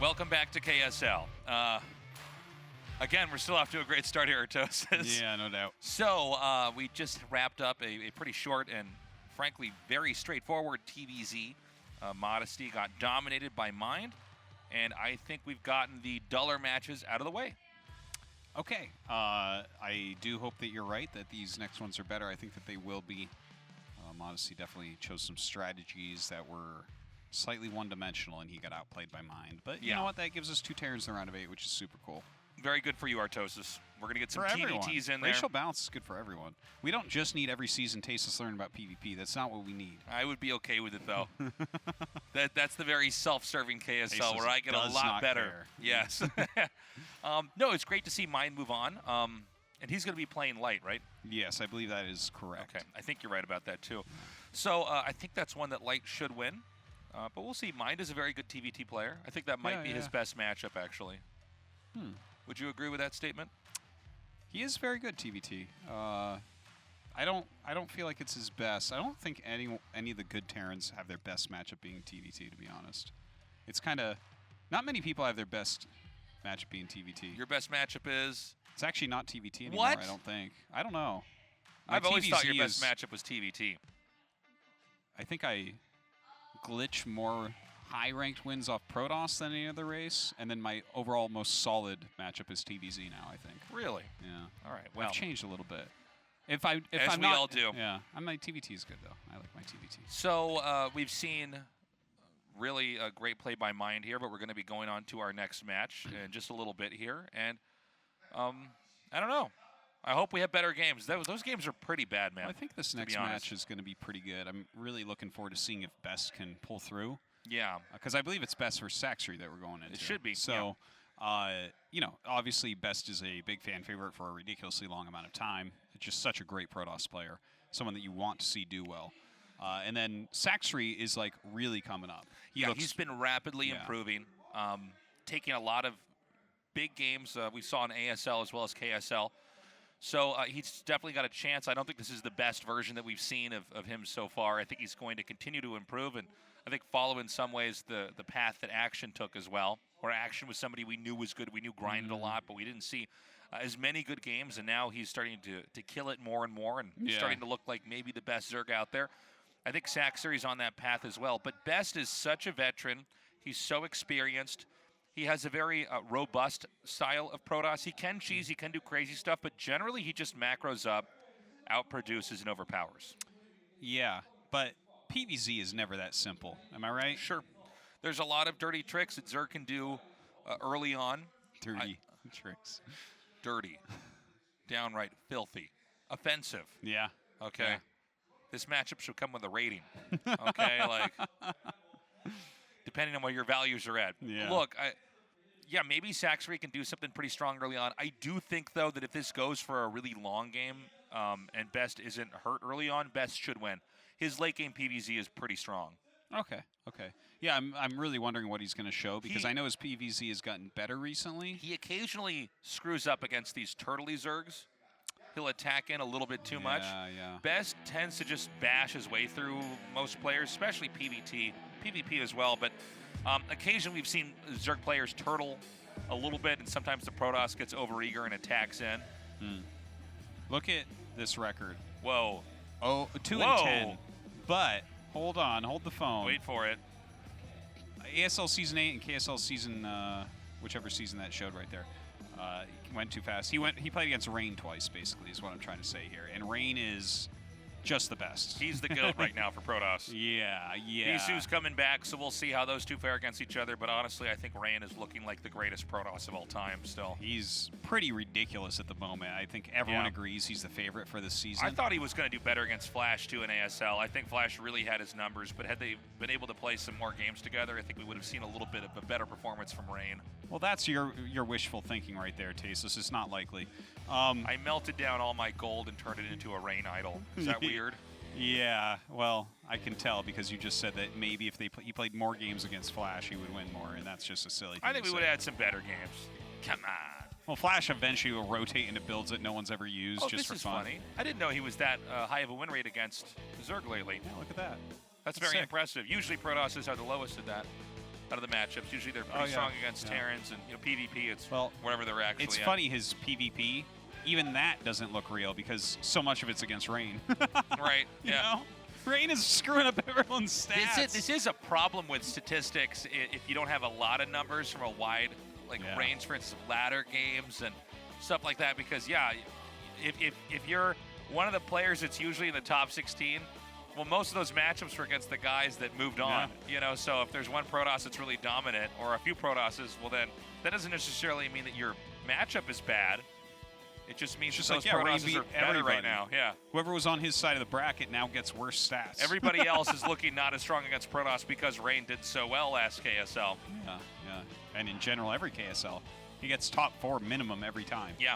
Welcome back to KSL. Again, we're still off to a great start here, Artosis. Yeah, no doubt. So we just wrapped up a pretty short and, frankly, very straightforward TVZ. Modesty got dominated by Mind, and I think we've gotten the duller matches out of the way. Okay. I do hope that you're right, that these next ones are better. I think that they will be. Modesty definitely chose some strategies that were slightly one-dimensional, and he got outplayed by Mind. But you know what? That gives us 2 Terrans in the round of 8, which is super cool. Very good for you, Artosis. We're going to get some for TVTs in there. Racial balance is good for everyone. We don't just need every season Tasteless learn about PvP. That's not what we need. I would be okay with it, though. That's the very self-serving KSL Tasteless where I get a lot better. Care. Yes. No, it's great to see Mind move on. And he's going to be playing light, right? Yes, I believe that is correct. Okay, I think you're right about that, too. So I think that's one that light should win. But we'll see. Mind is a very good TVT player. I think that might be his best matchup, actually. Would you agree with that statement? He is very good TVT. I don't feel like it's his best. I don't think any of the good Terrans have their best matchup being TVT, to be honest. It's kind of not many people have their best matchup being TVT. Your best matchup is? It's actually not TVT anymore, What? I don't think. I don't know. I've always thought your best matchup was TVT. I think I glitch more high-ranked wins off Protoss than any other race, and then my overall most solid matchup is TVZ now, I think. Really? Yeah. All right. Well, I've changed a little bit. As we all do. Yeah. My TVT is good, though. I like my TVT. So we've seen really a great play by Mind here, but we're going to be going on to our next match in just a little bit here. And I don't know. I hope we have better games. Those games are pretty bad, man. Well, I think this next match is going to be pretty good. I'm really looking forward to seeing if Best can pull through. Yeah. Because I believe it's Best for Sacsri that we're going into. It should be. So, you know, obviously Best is a big fan favorite for a ridiculously long amount of time. It's just such a great Protoss player, someone that you want to see do well. And then Sacsri is, like, really coming up. He's been rapidly improving, taking a lot of big games we saw in ASL as well as KSL. So he's definitely got a chance. I don't think this is the best version that we've seen of him so far. I think he's going to continue to improve, and I think follow in some ways the path that Action took as well, where Action was somebody we knew was good. We knew grinded a lot, but we didn't see as many good games, and now he's starting to kill it more and more and starting to look like maybe the best Zerg out there. I think Sacsri's on that path as well. But Best is such a veteran. He's so experienced. He has a very robust style of Protoss. He can cheese, he can do crazy stuff, but generally he just macros up, outproduces, and overpowers. Yeah, but PvZ is never that simple. Am I right? Sure. There's a lot of dirty tricks that Zerg can do early on. Dirty tricks. Dirty. Downright filthy. Offensive. Yeah. Okay. Yeah. This matchup should come with a rating. Okay, like depending on where your values are at. Yeah. Look, maybe Sacsri can do something pretty strong early on. I do think, though, that if this goes for a really long game and Best isn't hurt early on, Best should win. His late game PvZ is pretty strong. Okay. Yeah, I'm really wondering what he's going to show, because I know his PvZ has gotten better recently. He occasionally screws up against these turtley Zergs. He'll attack in a little bit too much. Yeah. Best tends to just bash his way through most players, especially PvP as well. But occasionally we've seen Zerg players turtle a little bit, and sometimes the Protoss gets overeager and attacks in. Look at this record. Whoa. 2-10. But hold on, hold the phone. Wait for it. ASL Season 8 and KSL Season, whichever season that showed right there. Went too fast. He played against Rain twice, basically, is what I'm trying to say here. And Rain is just the best. He's the GOAT right now for Protoss. Yeah. Isu's coming back, so we'll see how those two fare against each other. But honestly, I think Rain is looking like the greatest Protoss of all time still. He's pretty ridiculous at the moment. I think everyone agrees he's the favorite for this season. I thought he was going to do better against Flash, too, in ASL. I think Flash really had his numbers, but had they been able to play some more games together, I think we would have seen a little bit of a better performance from Rain. Well, that's your wishful thinking right there, Tasteless. It's not likely. I melted down all my gold and turned it into a Rain idol. Is that weird? Yeah, well, I can tell because you just said that maybe if he played more games against Flash, he would win more, and that's just a silly thing I think to we say. would have had some better games. Come on. Well, Flash eventually will rotate into builds that no one's ever used just for fun. This is funny. I didn't know he was that high of a win rate against Zerg lately. Yeah, look at that. That's very impressive. Usually Protosses are the lowest at that. out of the matchups. Usually they're pretty strong against Terrans, and PvP, it's whatever they're actually It's at. funny, his PvP, even that doesn't look real because so much of it's against Rain. Right, you know? Rain is screwing up everyone's stats. This is a problem with statistics if you don't have a lot of numbers from a wide range, for instance, ladder games and stuff like that. Because if you're one of the players that's usually in the top 16, well, most of those matchups were against the guys that moved on. So if there's one Protoss that's really dominant or a few Protosses, well then that doesn't necessarily mean that your matchup is bad. It just means that those Protosses are better right now. Yeah. Whoever was on his side of the bracket now gets worse stats. Everybody else is looking not as strong against Protoss because Rain did so well last KSL. Yeah. And in general, every KSL. He gets top 4 minimum every time. Yeah.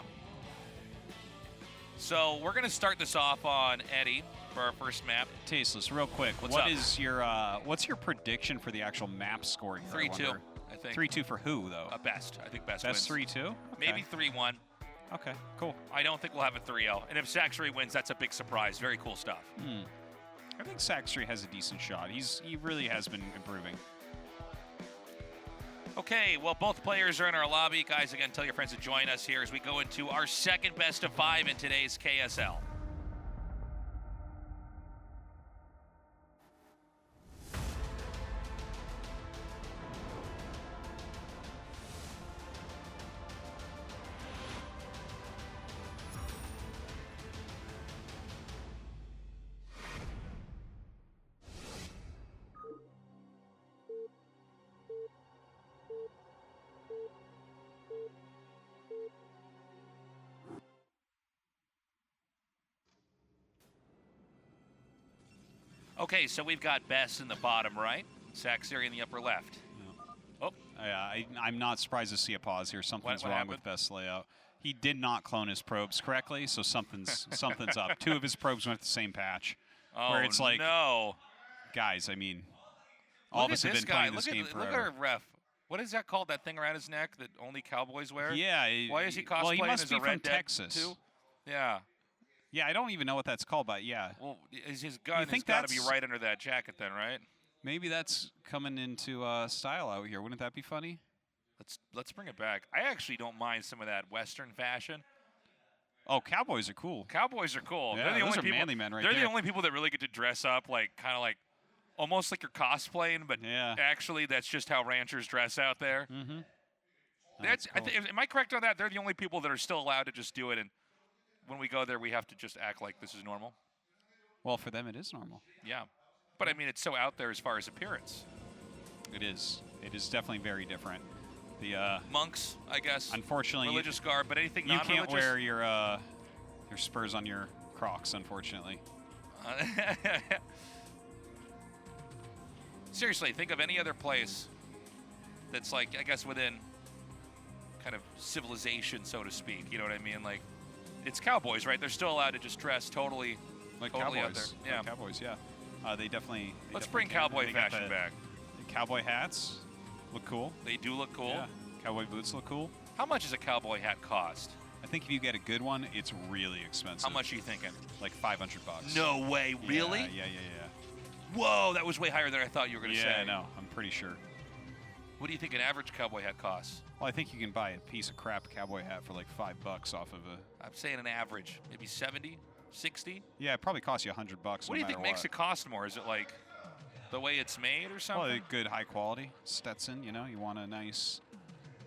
So we're going to start this off on Eddie for our first map. Tasteless, real quick. What's your prediction for the actual map scoring? 3-2, I think. 3-2 for who, though? Best. I think best wins. 3-2? Okay. Maybe 3-1. Okay, cool. I don't think we'll have a 3-0. And if Sacsri wins, that's a big surprise. Very cool stuff. I think Sacsri has a decent shot. He really has been improving. Okay, well, both players are in our lobby. Guys, again, tell your friends to join us here as we go into our second best of 5 in today's KSL. Okay, so we've got Bess in the bottom right, Sacsri in the upper left. Yeah. I'm not surprised to see a pause here. Something's wrong with Bess' layout. He did not clone his probes correctly, so something's up. 2 of his probes went to the same patch. Oh, where it's like, no. Guys, I mean, all of us have been playing this game forever. Look at our ref. What is that called, that thing around his neck that only cowboys wear? Yeah. Why is he cosplaying well, he must as be a Red from Dead Texas. too? Yeah. Yeah, I don't even know what that's called, but yeah. Well, his gun has got to be right under that jacket then, right? Maybe that's coming into style out here. Wouldn't that be funny? Let's bring it back. I actually don't mind some of that Western fashion. Oh, cowboys are cool. Cowboys are cool. Yeah, they're the those only are people, manly men right They're there. the only people that really get to dress up kind of like almost like you're cosplaying, but actually that's just how ranchers dress out there. Mm-hmm. Cool. Am I correct on that? They're the only people that are still allowed to just do it, and when we go there, we have to just act like this is normal. Well, for them, it is normal. Yeah. But, I mean, it's so out there as far as appearance. It is. It is definitely very different. The monks, I guess. Unfortunately, religious garb, but anything you non-religious? can't wear your spurs on your Crocs, unfortunately. Seriously, think of any other place that's like, I guess, within kind of civilization, so to speak. You know what I mean? Like, it's cowboys, right? They're still allowed to just dress totally like cowboys. Out there. Yeah, like cowboys. Yeah. They definitely. Let's bring cowboy fashion back. The cowboy hats look cool. They do look cool. Yeah. Cowboy boots look cool. How much does a cowboy hat cost? I think if you get a good one, it's really expensive. How much are you thinking? Like $500. No way, really? Yeah. Whoa, that was way higher than I thought you were going to say. Yeah, no, I'm pretty sure. What do you think an average cowboy hat costs? Well, I think you can buy a piece of crap cowboy hat for like $5 off of a... I'm saying an average, maybe 70, 60? Yeah, it probably costs you $100. What do you think makes it cost more? Is it like the way it's made or something? Well, good high quality Stetson, you know, you want a nice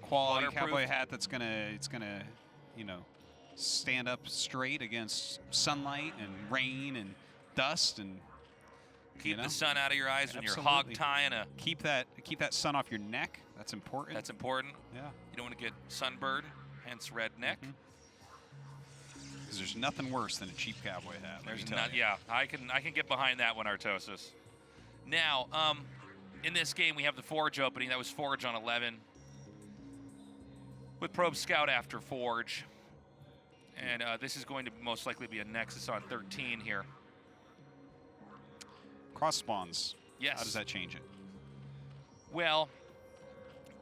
quality cowboy hat that's gonna you know, stand up straight against sunlight and rain and dust and keep the sun out of your eyes when you're hog tying a. Keep that sun off your neck. That's important. That's important. Yeah. You don't want to get sunburned, hence red neck. Because there's nothing worse than a cheap cowboy hat. There's not. Yeah, I can get behind that one, Artosis. Now, in this game we have the Forge opening. That was Forge on 11. With Probe Scout after Forge. And this is going to most likely be a Nexus on 13 here. Cross spawns. Yes. How does that change it? Well,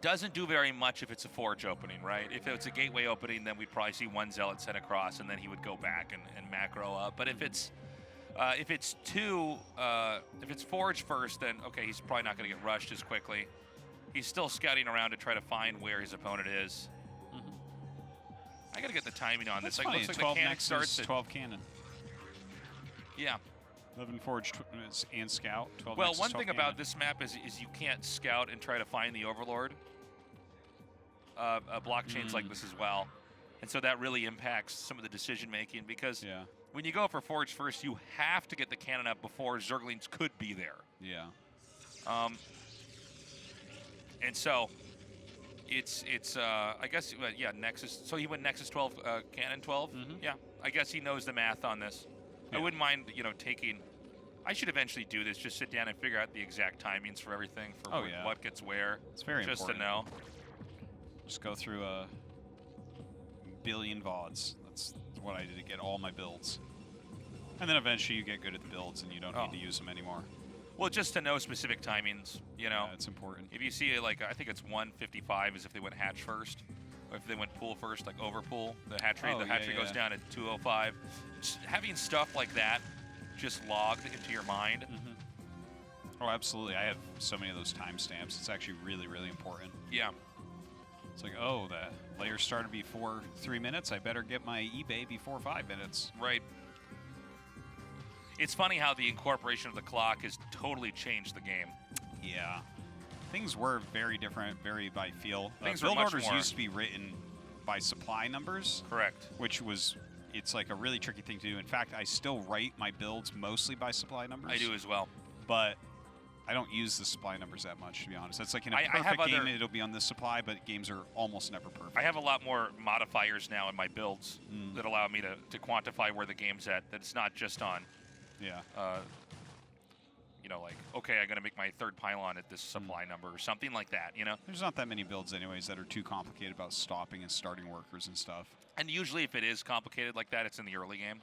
doesn't do very much if it's a Forge opening, right? If it's a Gateway opening, then we'd probably see one Zealot sent across, and then he would go back and macro up. But if it's if it's Forge first, then okay, he's probably not going to get rushed as quickly. He's still scouting around to try to find where his opponent is. I got to get the timing on this. That's Like, funny. looks like 12 the cannon Nexus, starts at 12 cannon. Yeah. 11 Forge and Scout. 12 Well, Nexus, one 12 thing cannon. about this map is you can't scout and try to find the Overlord. Blockchains like this as well. And so that really impacts some of the decision making because when you go for Forge first, you have to get the cannon up before Zerglings could be there. Yeah. And so it's I guess Nexus. So he went Nexus 12, cannon 12. Yeah, I guess he knows the math on this. I wouldn't mind taking. I should eventually do this. Just sit down and figure out the exact timings for everything for what gets where. It's very just important. to know. Just go through a billion VODs. That's what I did to get all my builds. And then eventually you get good at the builds and you don't need to use them anymore. Well, just to know specific timings, Yeah, it's important. If you see like I think it's 155 is if they went hatch first, or if they went pool first, like over pool, the hatchery goes down at 205. Just having stuff like that just logged into your mind. Oh, absolutely. I have so many of those timestamps. It's actually really, really important. Yeah. It's like, oh, the layer started before 3 minutes. I better get my eBay before 5 minutes. Right. It's funny how the incorporation of the clock has totally changed the game. Yeah. Things were very different, very by feel. Things build were much orders more. used to be written by supply numbers. Correct. Which was, it's like a really tricky thing to do. In fact, I still write my builds mostly by supply numbers. I do as well. But I don't use the supply numbers that much, to be honest. It's like in a I have perfect game, it'll be on the supply, but games are almost never perfect. I have a lot more modifiers now in my builds that allow me to quantify where the game's at. That it's not just on, like, okay, I'm going to make my third pylon at this supply number or something like that, There's not that many builds anyways that are too complicated about stopping and starting workers and stuff. And usually if it is complicated like that, it's in the early game.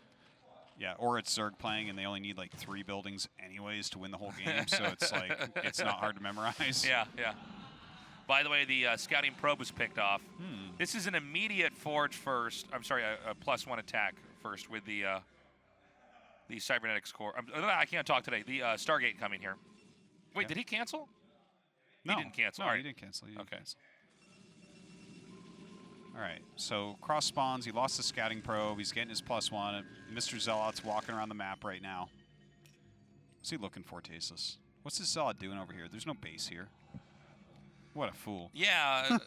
Yeah, or it's Zerg playing and they only need like 3 buildings anyways to win the whole game, so it's like, it's not hard to memorize. Yeah. By the way, the scouting probe was picked off. This is an immediate forge first. I'm sorry, a +1 attack first with the cybernetics core. I can't talk today. The Stargate coming here. Wait, did he cancel? No. He didn't cancel. No, All right. he didn't cancel. Okay. All right, so cross spawns. He lost the scouting probe. He's getting his +1. And Mr. Zealot's walking around the map right now. What's he looking for, Tasteless? What's this Zealot doing over here? There's no base here. What a fool. Yeah,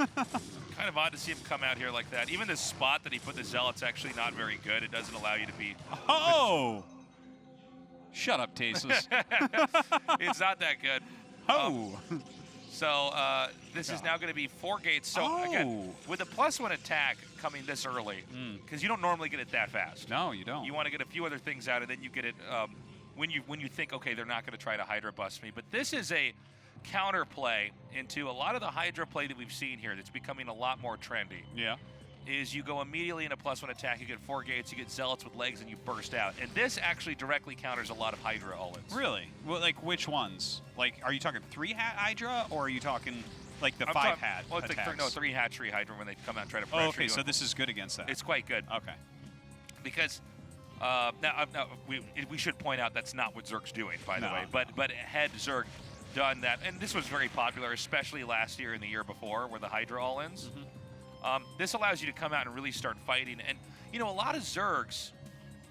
kind of odd to see him come out here like that. Even the spot that he put the Zealot's actually not very good. It doesn't allow you to be... Oh! Shut up, Tasteless. It's not that good. Oh! So this is now going to be 4 gates. So again, with a +1 attack coming this early, because you don't normally get it that fast. No, you don't. You want to get a few other things out, and then you get it when you think, okay, they're not going to try to Hydra bust me. But this is a counterplay into a lot of the Hydra play that we've seen here that's becoming a lot more trendy. Yeah. Is you go immediately in a +1 attack, you get 4 gates, you get Zealots with legs, and you burst out. And this actually directly counters a lot of Hydra all-ins. Really? Well, like which ones? Like, are you talking 3-hat Hydra, or are you talking like the 5-hat Well, it's attacks? like 3 hatchery Hydra when they come out and try to pressure you. Oh, okay, so this is good against that. It's quite good. Okay. Because now we should point out that's not what Zerg's doing, by the way. But had Zerg done that, and this was very popular, especially last year and the year before, where the Hydra all-ins. This allows you to come out and really start fighting. And, a lot of Zergs,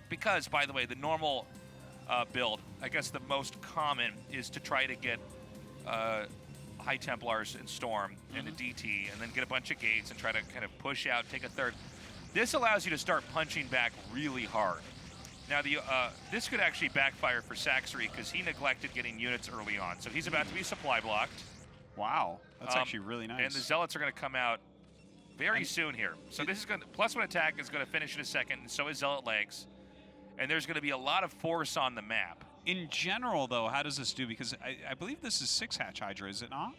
because, by the way, the normal build, I guess the most common is to try to get High Templars and Storm and a DT, and then get a bunch of gates and try to kind of push out, take a third. This allows you to start punching back really hard. Now, this could actually backfire for Sacsri because he neglected getting units early on. So he's about to be supply blocked. Wow. That's actually really nice. And the Zealots are going to come out very soon here. So this is going to, +1 attack is going to finish in a second, and so is Zealot legs. And there's going to be a lot of force on the map. In general, though, how does this do? Because I believe this is 6-hatch Hydra, is it not?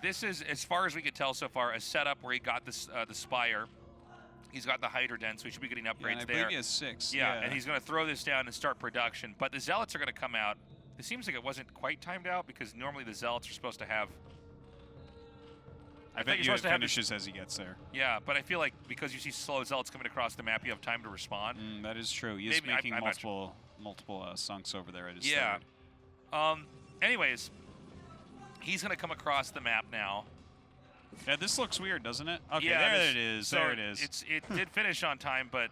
This is, as far as we could tell so far, a setup where he got this, the Spire. He's got the Hydra Den, so he should be getting upgrades and I there. believe he has 6. Yeah, and he's going to throw this down and start production. But the Zealots are going to come out. It seems like it wasn't quite timed out because normally the Zealots are supposed to have... I bet you it finishes as he gets there. Yeah, but I feel like because you see slow Zealots coming across the map, you have time to respond. That is true. He is making multiple sunks over there at his third. Anyways, He's going to come across the map now. Yeah, this looks weird, doesn't it? Okay, Yeah, there it is. So there it is. It did finish on time, but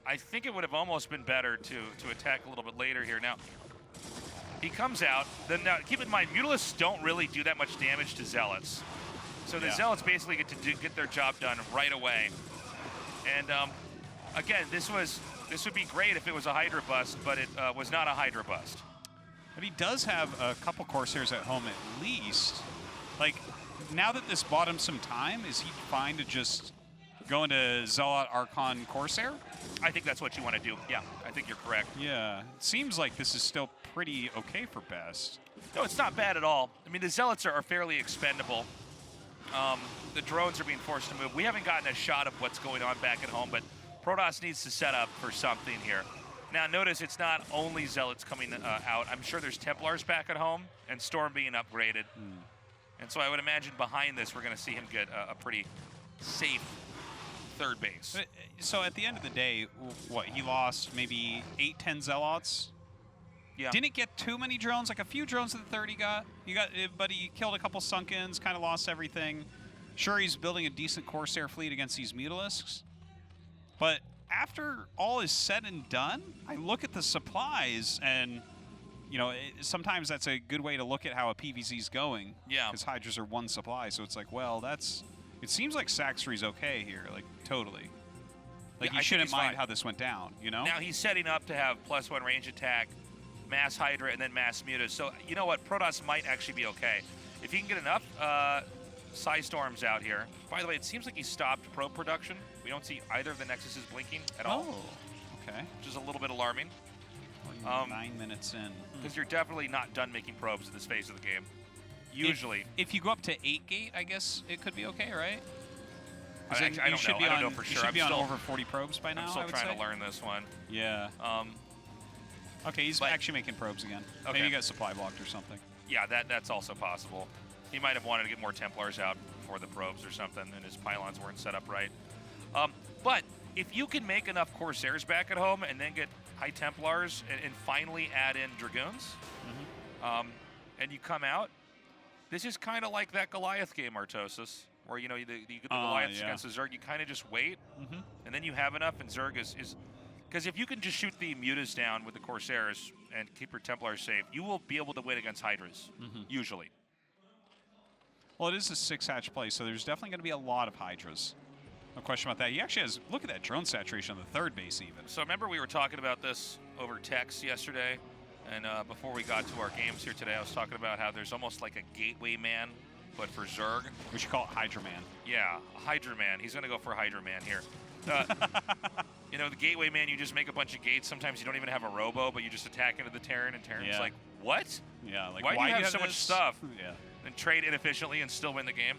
I think it would have almost been better to attack a little bit later here. Now, he comes out. Then now, keep in mind, Mutalisks don't really do that much damage to Zealots. So the Zealots basically get their job done right away. And again, this would be great if it was a Hydra bust, but it was not a Hydra bust. But he does have a couple Corsairs at home at least. Like, now that this bought him some time, is he fine to just go into Zealot, Archon, Corsair? I think that's what you want to do. Yeah, I think you're correct. Yeah, it seems like this is still pretty okay for best. No, it's not bad at all. I mean, the Zealots are fairly expendable. The drones are being forced to move. We haven't gotten a shot of what's going on back at home, but Protoss needs to set up for something here. Now, notice it's not only Zealots coming out. I'm sure there's Templars back at home and Storm being upgraded. And so I would imagine behind this, we're going to see him get a pretty safe third base. So at the end of the day, what, he lost maybe 8-10 Zealots? Yeah. Didn't get too many drones, like a few drones at the third he got, but he killed a couple Sunkens, kind of lost everything. Sure, he's building a decent Corsair fleet against these Mutalisks, but after all is said and done, I look at the supplies and, you know, sometimes that's a good way to look at how a PvZ's going. Yeah. Because Hydras are one supply, so it's like, well, it seems like Sacsri's okay here, like, totally. Like, you shouldn't mind how this went down, you know? Now he's setting up to have +1 range attack, mass Hydra, and then mass Mutas. So, you know what? Protoss might actually be okay. If he can get enough Psy Storms out here. By the way, it seems like he stopped probe production. We don't see either of the Nexuses blinking at all. Oh, okay. Which is a little bit alarming. 9 minutes in. Because you're definitely not done making probes at this phase of the game. Usually. If you go up to 8 gate, I guess it could be okay, right? I don't know. I don't know for sure. You should be on over 40 probes by now, I'm still trying to learn this one. Yeah. Okay, he's actually making probes again. Okay. Maybe he got supply blocked or something. Yeah, that's also possible. He might have wanted to get more Templars out before the probes or something, and his pylons weren't set up right. But if you can make enough Corsairs back at home and then get High Templars and finally add in Dragoons, and you come out, this is kind of like that Goliath game, Artosis, where, you know, you get the Goliaths against the Zerg, you kind of just wait, and then you have enough, and Zerg is... Because if you can just shoot the Mutas down with the Corsairs and keep your Templars safe, you will be able to win against Hydras, usually. Well, it is a 6-hatch play, so there's definitely going to be a lot of Hydras. No question about that. He actually has, look at that drone saturation on the third base even. So remember we were talking about this over text yesterday, and before we got to our games here today, I was talking about how there's almost like a gateway man, but for Zerg. We should call it Hydra Man. Yeah, Hydra Man. He's going to go for Hydra Man here. You know, the gateway man, you just make a bunch of gates. Sometimes you don't even have a robo, but you just attack into the Terran, and Terran's like, what? Yeah, like, why do you have so much stuff? Yeah. And trade inefficiently and still win the game.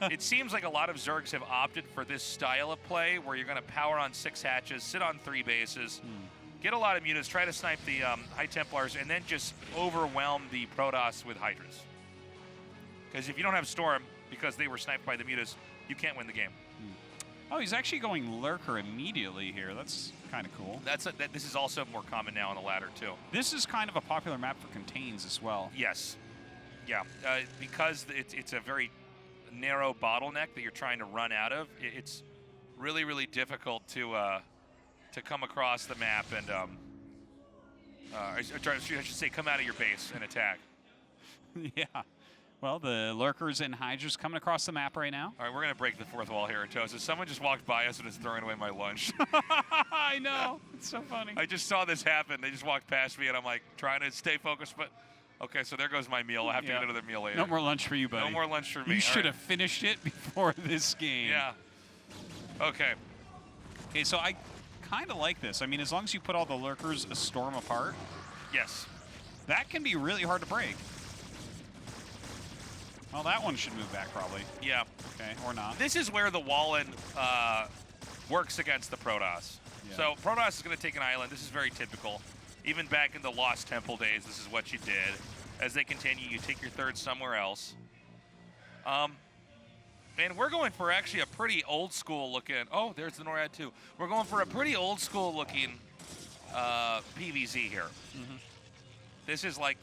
It seems like a lot of Zergs have opted for this style of play where you're going to power on 6 hatches, sit on 3 bases, get a lot of mutas, try to snipe the High Templars, and then just overwhelm the Protoss with Hydras. Because if you don't have Storm, because they were sniped by the mutas, you can't win the game. Oh, he's actually going Lurker immediately here. That's kind of cool. This is also more common now on the ladder, too. This is kind of a popular map for contains as well. Yes. Yeah, because it's a very narrow bottleneck that you're trying to run out of. It's really, really difficult to come across the map and I should say come out of your base and attack. Yeah. Well, the Lurkers and Hydras coming across the map right now. All right, we're going to break the fourth wall here, Tosa. Someone just walked by us and is throwing away my lunch. I know. It's so funny. I just saw this happen. They just walked past me, and I'm like trying to stay focused, but... Okay, so there goes my meal. I'll have to get another meal later. No more lunch for you, buddy. No more lunch for me. You should have finished it before this game. Yeah. Okay. Okay, so I kind of like this. I mean, as long as you put all the Lurkers a storm apart. Yes. That can be really hard to break. Well, that one should move back probably. Yeah. Okay, or not. This is where the Wallen works against the Protoss. Yeah. So Protoss is going to take an island. This is very typical. Even back in the Lost Temple days, this is what you did. As they continue, you take your third somewhere else. And we're going for actually a pretty old school looking... Oh, there's the NORAD too. We're going for a pretty old school looking PvZ here. This is like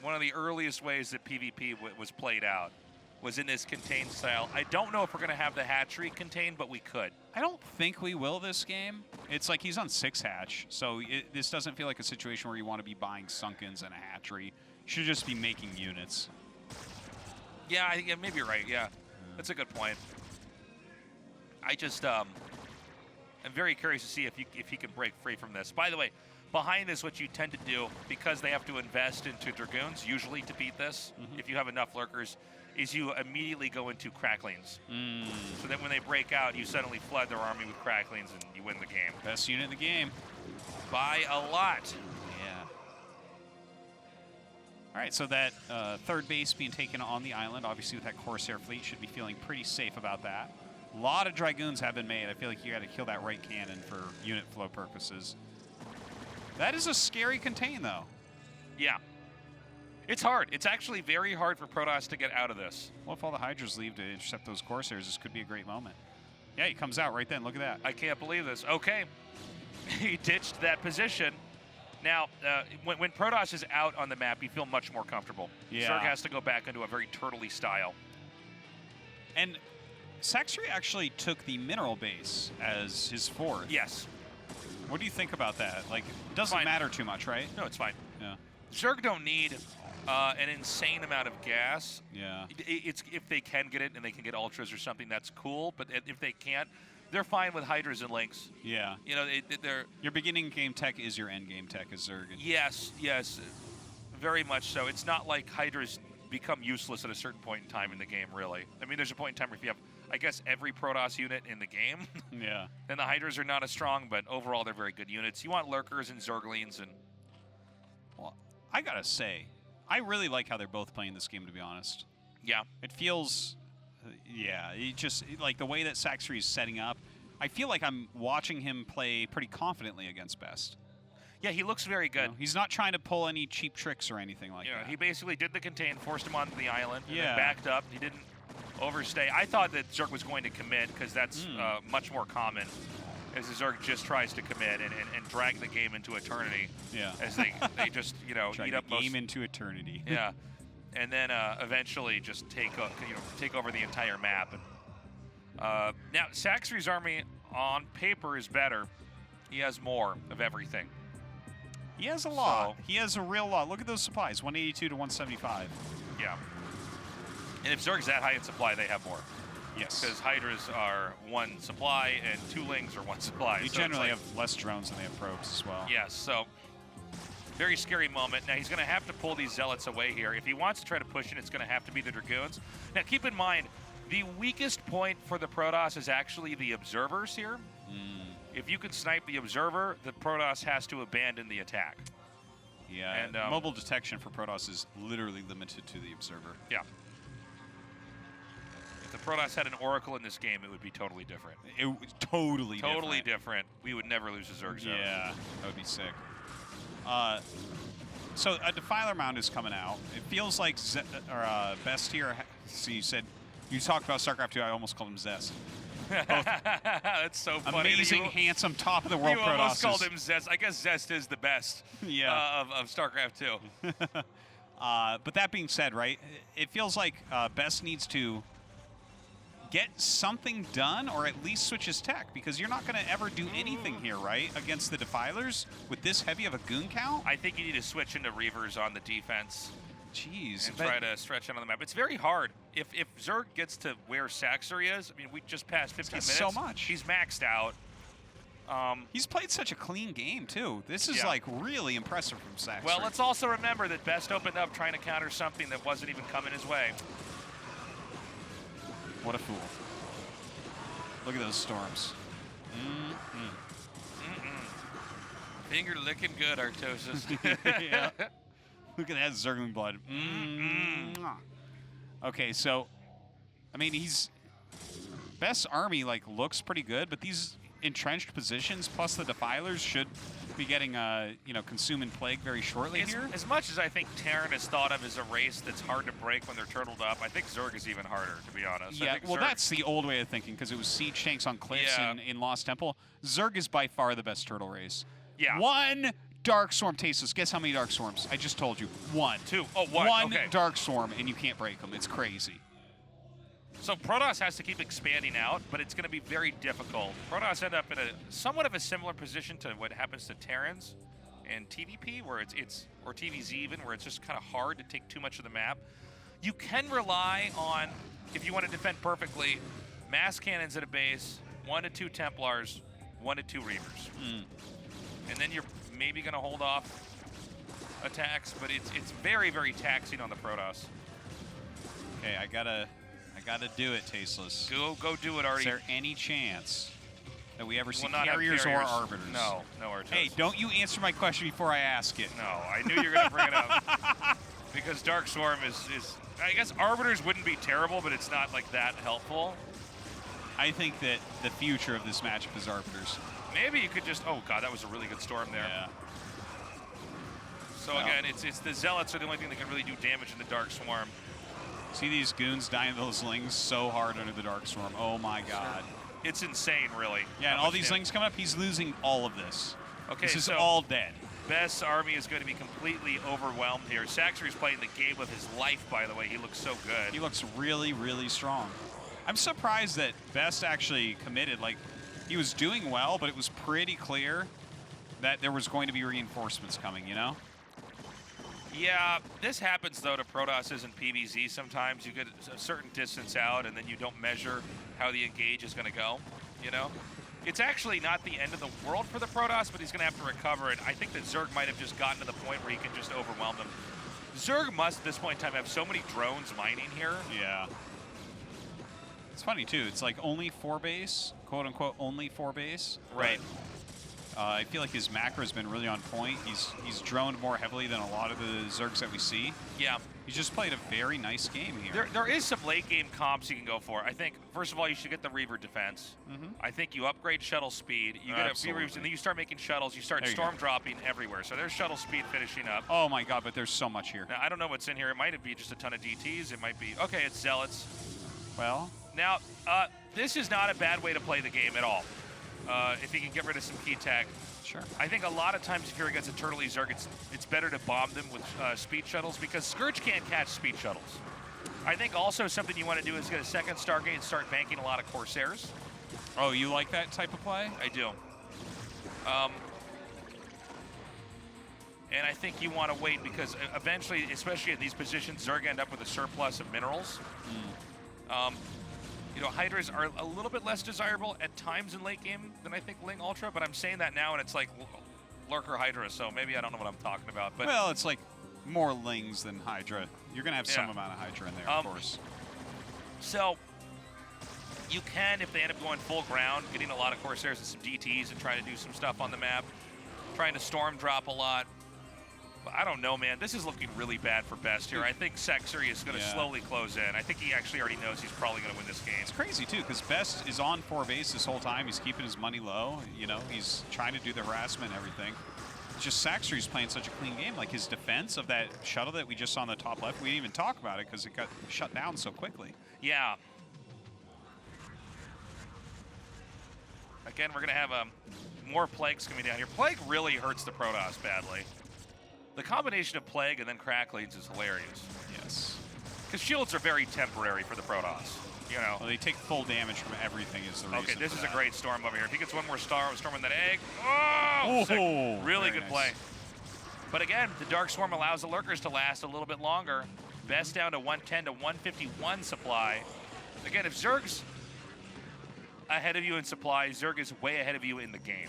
one of the earliest ways that PvP was played out was in this contained style. I don't know if we're going to have the hatchery contained, but we could. I don't think we will this game. It's like he's on 6 hatch, so this doesn't feel like a situation where you want to be buying Sunkens and a hatchery. You should just be making units. Yeah, I think maybe you're right. Yeah, that's a good point. I just I'm very curious to see if he can break free from this. By the way, behind this, what you tend to do, because they have to invest into Dragoons, usually to beat this, if you have enough lurkers, is you immediately go into Cracklings. So that when they break out, you suddenly flood their army with Cracklings and you win the game. Best unit in the game. By a lot. Yeah. All right, so that third base being taken on the island, obviously with that Corsair fleet, should be feeling pretty safe about that. A lot of Dragoons have been made. I feel like you got to kill that right cannon for unit flow purposes. That is a scary contain, though. Yeah. It's hard. It's actually very hard for Protoss to get out of this. Well, if all the Hydras leave to intercept those Corsairs, this could be a great moment. Yeah, he comes out right then. Look at that. I can't believe this. Okay. He ditched that position. Now, when Protoss is out on the map, you feel much more comfortable. Yeah. Zerg has to go back into a very turtley style. And Sacsri actually took the mineral base as his 4th. Yes. What do you think about that? Like, it doesn't matter too much, right? No, it's fine. Yeah. Zerg don't need an insane amount of gas. Yeah. It's if they can get it and they can get ultras or something, that's cool. But if they can't, they're fine with Hydras and Lynx. Yeah. You know, they're... Your beginning game tech is your end game tech as Zerg. Yes, yes. Very much so. It's not like Hydras become useless at a certain point in time in the game, really. I mean, there's a point in time where if you have, I guess, every Protoss unit in the game, yeah, then the Hydras are not as strong, but overall they're very good units. You want Lurkers and Zerglings and... Well, I gotta say, I really like how they're both playing this game, to be honest. Yeah. It feels... yeah, it just, like, the way that Sacsri is setting up, I feel like I'm watching him play pretty confidently against Best. Yeah, he looks very good. You know, he's not trying to pull any cheap tricks or anything like that. He basically did the contain, forced him onto the island, and Yeah. then backed up. He didn't overstay. I thought that Zerg was going to commit, because that's much more common, as the Zerg just tries to commit and drag the game into eternity. Yeah. As they just, you know, drag eat up the game most... into eternity. Yeah. And then eventually just take over the entire map. And, now, Sacsri's army on paper is better. He has more of everything. He has a lot. So, He has a real lot. Look at those supplies, 182 to 175. yeah. And if Zerg's that high in supply, they have more. Yes. Because Hydras are 1 supply and 2 Lings are 1 supply. You so generally have less drones than they have probes as well. Yes, so very scary moment. Now he's going to have to pull these Zealots away here. If he wants to try to push it, it's going to have to be the Dragoons. Now keep in mind, the weakest point for the Protoss is actually the Observers here. If you can snipe the Observer, the Protoss has to abandon the attack. Yeah, and mobile detection for Protoss is literally limited to the Observer. Yeah. If the Protoss had an Oracle in this game, it would be totally different. It was totally different. We would never lose a Zerg zone. Yeah, that would be sick. So a Defiler Mound is coming out. It feels like Best here. So you talked about StarCraft 2. I almost called him Zest. That's so funny. Amazing, handsome, top of the world You Protoss. almost called him Zest. I guess Zest is the best. Yeah. Of StarCraft 2. But that being said, right, it feels like Best needs to get something done, or at least switch his tech, because you're not going to ever do anything here, right, against the Defilers with this heavy of a goon count? I think you need to switch into Reavers on the defense. Jeez. And try to stretch out on the map. It's very hard. If Zerg gets to where Sacsri is, I mean, we just passed 15 minutes. So much. He's maxed out. He's played such a clean game, too. This is, like, really impressive from Sacsri. Well, let's also remember that Best opened up trying to counter something that wasn't even coming his way. What a fool. Look at those storms. Finger licking good, Artosis. Yeah. Look at that Zergling blood. Okay, so, I mean, Best's army, like, looks pretty good, but these entrenched positions plus the Defilers should be getting, Consume and Plague very shortly here. As much as I think Terran is thought of as a race that's hard to break when they're turtled up, I think Zerg is even harder, to be honest. Yeah, well, that's the old way of thinking, because it was siege tanks on cliffs in Lost Temple. Zerg is by far the best turtle race. Yeah. 1 Dark Storm, Tasteless. Guess how many Dark Storms? I just told you. 1. 2. Oh, 1. One Okay. Dark Storm, and you can't break them. It's crazy. So Protoss has to keep expanding out, but it's going to be very difficult. Protoss end up in a somewhat of a similar position to what happens to Terrans and TvP, where it's or TVZ even, where it's just kind of hard to take too much of the map. You can rely on, if you want to defend perfectly, mass cannons at a base, 1 to 2 Templars, 1 to 2 Reavers. And then you're maybe going to hold off attacks, but it's very, very taxing on the Protoss. Okay, I gotta do it, Tasteless. Go do it, Artie. Is there any chance that we ever see We'll not have carriers or arbiters? No Artists. Hey, don't you answer my question before I ask it. No, I knew you were going to bring it up. Because Dark Swarm is, I guess arbiters wouldn't be terrible, but it's not like that helpful. I think that the future of this matchup is arbiters. Maybe you could just, oh god, that was a really good storm there. Yeah. So again, it's the Zealots are the only thing that can really do damage in the Dark Swarm. See these goons dying to those Lings so hard under the Dark Storm. Oh my god. It's insane, really. Yeah, and all these Lings coming up, he's losing all of this. Okay, this is so all dead. Best's army is going to be completely overwhelmed here. Sacsri's playing the game of his life, by the way. He looks so good. He looks really, really strong. I'm surprised that Best actually committed. Like, he was doing well, but it was pretty clear that there was going to be reinforcements coming, you know? Yeah, this happens, though, to Protoss and PvZ sometimes. You get a certain distance out, and then you don't measure how the engage is going to go, you know? It's actually not the end of the world for the Protoss, but he's going to have to recover it. I think that Zerg might have just gotten to the point where he can just overwhelm them. Zerg must, at this point in time, have so many drones mining here. Yeah. It's funny, too. It's like only 4 base, quote-unquote, only 4 base. Right. I feel like his macro has been really on point. He's droned more heavily than a lot of the Zergs that we see. Yeah. He's just played a very nice game here. There is some late game comps you can go for. I think, first of all, you should get the Reaver defense. I think you upgrade shuttle speed. You get a few Reavers, and then you start making shuttles. You start storm dropping everywhere. So there's shuttle speed finishing up. Oh my god, but there's so much here. Now, I don't know what's in here. It might be just a ton of DTs. It might be, okay, it's Zealots. Well. Now, this is not a bad way to play the game at all. If you can get rid of some key tech. Sure. I think a lot of times if you're against a Turtley Zerg, it's better to bomb them with speed shuttles because Scourge can't catch speed shuttles. I think also something you want to do is get a second Stargate and start banking a lot of Corsairs. Oh, you like that type of play? I do. And I think you want to wait because eventually, especially in these positions, Zerg end up with a surplus of minerals. You know, Hydras are a little bit less desirable at times in late game than I think Ling Ultra, but I'm saying that now and it's like Lurker Hydra, so maybe I don't know what I'm talking about. But well, it's like more Lings than Hydra. You're going to have some amount of Hydra in there, of course. So you can, if they end up going full ground, getting a lot of Corsairs and some DTs and trying to do some stuff on the map, trying to storm drop a lot. I don't know, man. This is looking really bad for Best here. I think Sacsri is going to slowly close in. I think he actually already knows he's probably going to win this game. It's crazy, too, because Best is on 4 base this whole time. He's keeping his money low. You know, he's trying to do the harassment and everything. It's just Sacsri's playing such a clean game. Like, his defense of that shuttle that we just saw on the top left, we didn't even talk about it because it got shut down so quickly. Yeah. Again, we're going to have more Plagues coming down here. Plague really hurts the Protoss badly. The combination of Plague and then Cracklings is hilarious. Yes. Because shields are very temporary for the Protoss, you know. Well, they take full damage from everything is the reason. Okay, this is a great storm over here. If he gets one more storm with that egg, oh, really good play. But again, the Dark Swarm allows the Lurkers to last a little bit longer. Best down to 110 to 151 supply. Again, if Zerg's ahead of you in supply, Zerg is way ahead of you in the game.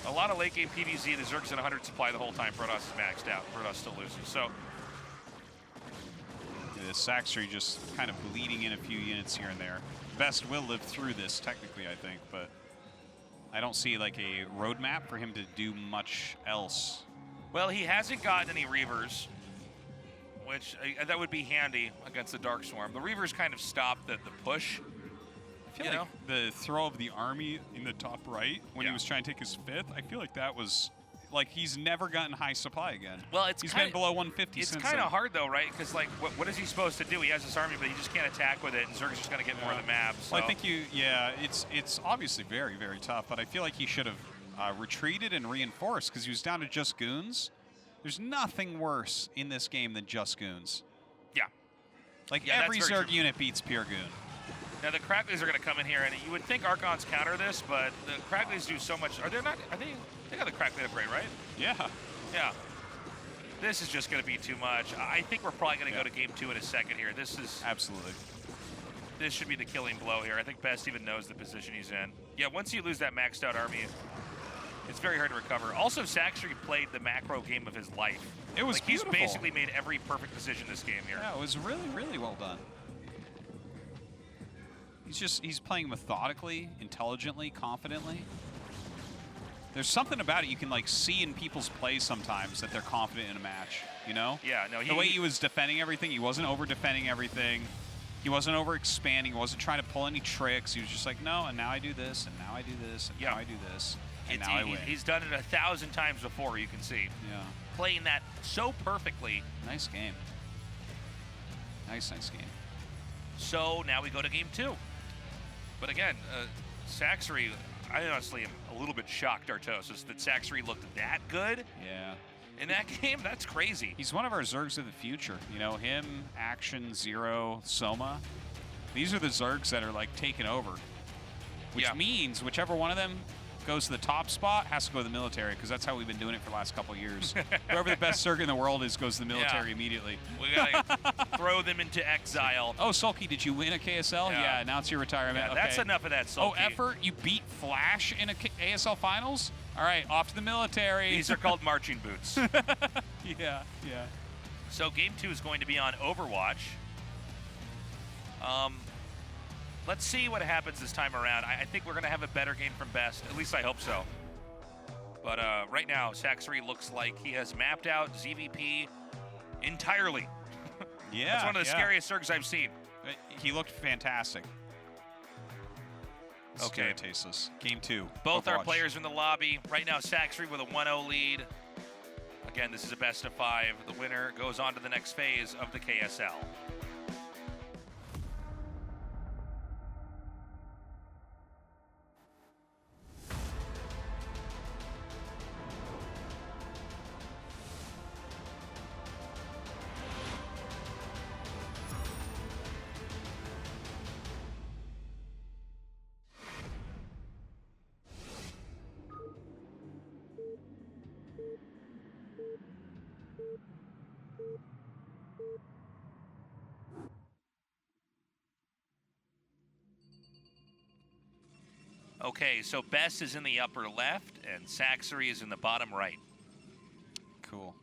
A lot of late game PvZ, the Zerg's at 100 supply the whole time. Protoss is maxed out. Protoss still loses. So the Sacsri just kind of bleeding in a few units here and there. Best will live through this technically, I think, but I don't see like a roadmap for him to do much else. Well, he hasn't gotten any Reavers, which that would be handy against the Dark Swarm. The Reavers kind of stopped the push. I feel like the throw of the army in the top right when he was trying to take his 5th, I feel like that was like he's never gotten high supply again. Well, he's been below 150 since. It's kind of hard though, right? Because like, what is he supposed to do? He has this army, but he just can't attack with it, and Zerg's just going to get more of the map. So. Well, I think it's obviously very, very tough, but I feel like he should have. retreated and reinforced because he was down to just goons. There's nothing worse in this game than just goons. Yeah. Like, Yeah, every that's very Zerg true. unit beats pure goon. Now the Cracklys are going to come in here, and you would think Archons counter this, but the Cracklys do so much. Are they not? Are they got the Crackly upgrade, right? Yeah. Yeah. This is just going to be too much. I think we're probably going to go to game 2 in a second here. This should be the killing blow here. I think Best even knows the position he's in. Yeah, once you lose that maxed out army, it's very hard to recover. Also, Sacsri played the macro game of his life. It was beautiful. He's basically made every perfect decision this game here. Yeah, it was really, really well done. He's playing methodically, intelligently, confidently. There's something about it you can like see in people's play sometimes that they're confident in a match, you know? Yeah, no, the way he was defending everything, he wasn't over defending everything. He wasn't over expanding, he wasn't trying to pull any tricks. He was just like, no, and now I do this, and now I do this, and now I do this, and now I win. He's done it 1,000 times before, you can see. Yeah. Playing that so perfectly. Nice game. Nice game. So now we go to game 2. But again, Sacsri, I honestly am a little bit shocked, Artosis, that Sacsri looked that good. Yeah. In that game. That's crazy. He's one of our Zergs of the future. You know, him, Action, Zero, Soma. These are the Zergs that are like taking over. Which means whichever one of them goes to the top spot has to go to the military, because that's how we've been doing it for the last couple of years. Whoever the best Zerg in the world is goes to the military immediately. We gotta throw them into exile. Oh, Sulky, did you win a KSL? Yeah, announce your retirement. Yeah, okay. That's enough of that, Sulky. Oh, effort, you beat Flash in a ASL Finals? All right, off to the military. These are called marching boots. Yeah. So game 2 is going to be on Overwatch. Let's see what happens this time around. I think we're going to have a better game from Best. At least I hope so. But right now, Sacsri looks like he has mapped out ZvP entirely. Yeah, That's one of the scariest Zergs I've seen. He looked fantastic. Okay. Tasteless. Game 2. Both Overwatch. our players in the lobby. Right now, Sacsri with a 1-0 lead. Again, this is a best of 5. The winner goes on to the next phase of the KSL. Okay, so Best is in the upper left, and Sacsri is in the bottom right. Cool.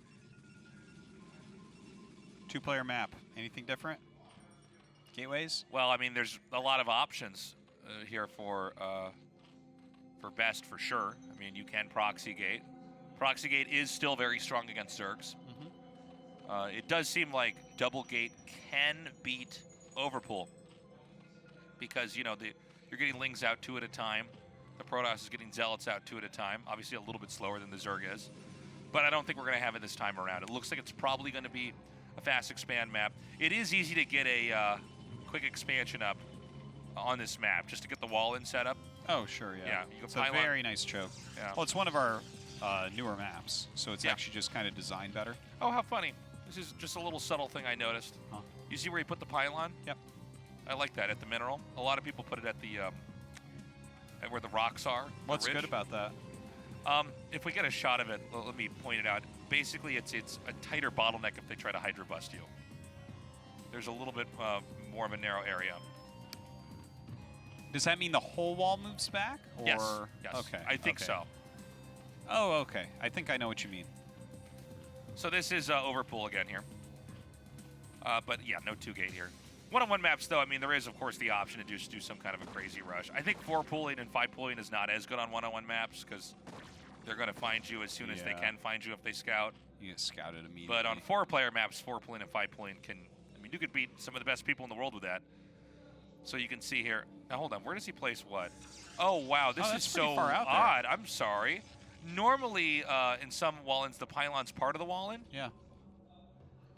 2-player map. Anything different? Gateways? Well, I mean, there's a lot of options here for Best for sure. I mean, you can proxy gate. Proxy gate is still very strong against Zergs. It does seem like double gate can beat Overpool because, you know, you're getting Lings out 2 at a time. The Protoss is getting Zealots out 2 at a time. Obviously a little bit slower than the Zerg is. But I don't think we're going to have it this time around. It looks like it's probably going to be a fast expand map. It is easy to get a quick expansion up on this map, just to get the wall in set up. Oh, sure, yeah. It's a very nice choke. Yeah. Well, it's one of our newer maps, so it's actually just kind of designed better. Oh, how funny. This is just a little subtle thing I noticed. Huh. You see where you put the pylon? Yep. I like that at the mineral. A lot of people put it at the at where the rocks are. What's good about that? If we get a shot of it, let me point it out. Basically, it's a tighter bottleneck if they try to hydro bust you. There's a little bit more of a narrow area. Does that mean the whole wall moves back? Or? Yes. Okay. I think so. Oh, okay. I think I know what you mean. So this is Overpool again here. But yeah, no 2-gate here. 1-on-1 maps, though, I mean, there is, of course, the option to do some kind of a crazy rush. I think 4-pooling and 5-pooling is not as good on 1-on-1 maps because they're going to find you as soon as they can find you if they scout. You get scouted immediately. But on 4-player maps, 4-pooling and 5-pooling can... I mean, you could beat some of the best people in the world with that. So you can see here... Now, hold on. Where does he place what? Oh, wow. This is so far out odd. there. I'm sorry. Normally, in some wall-ins, the pylon's part of the wall-in. Yeah.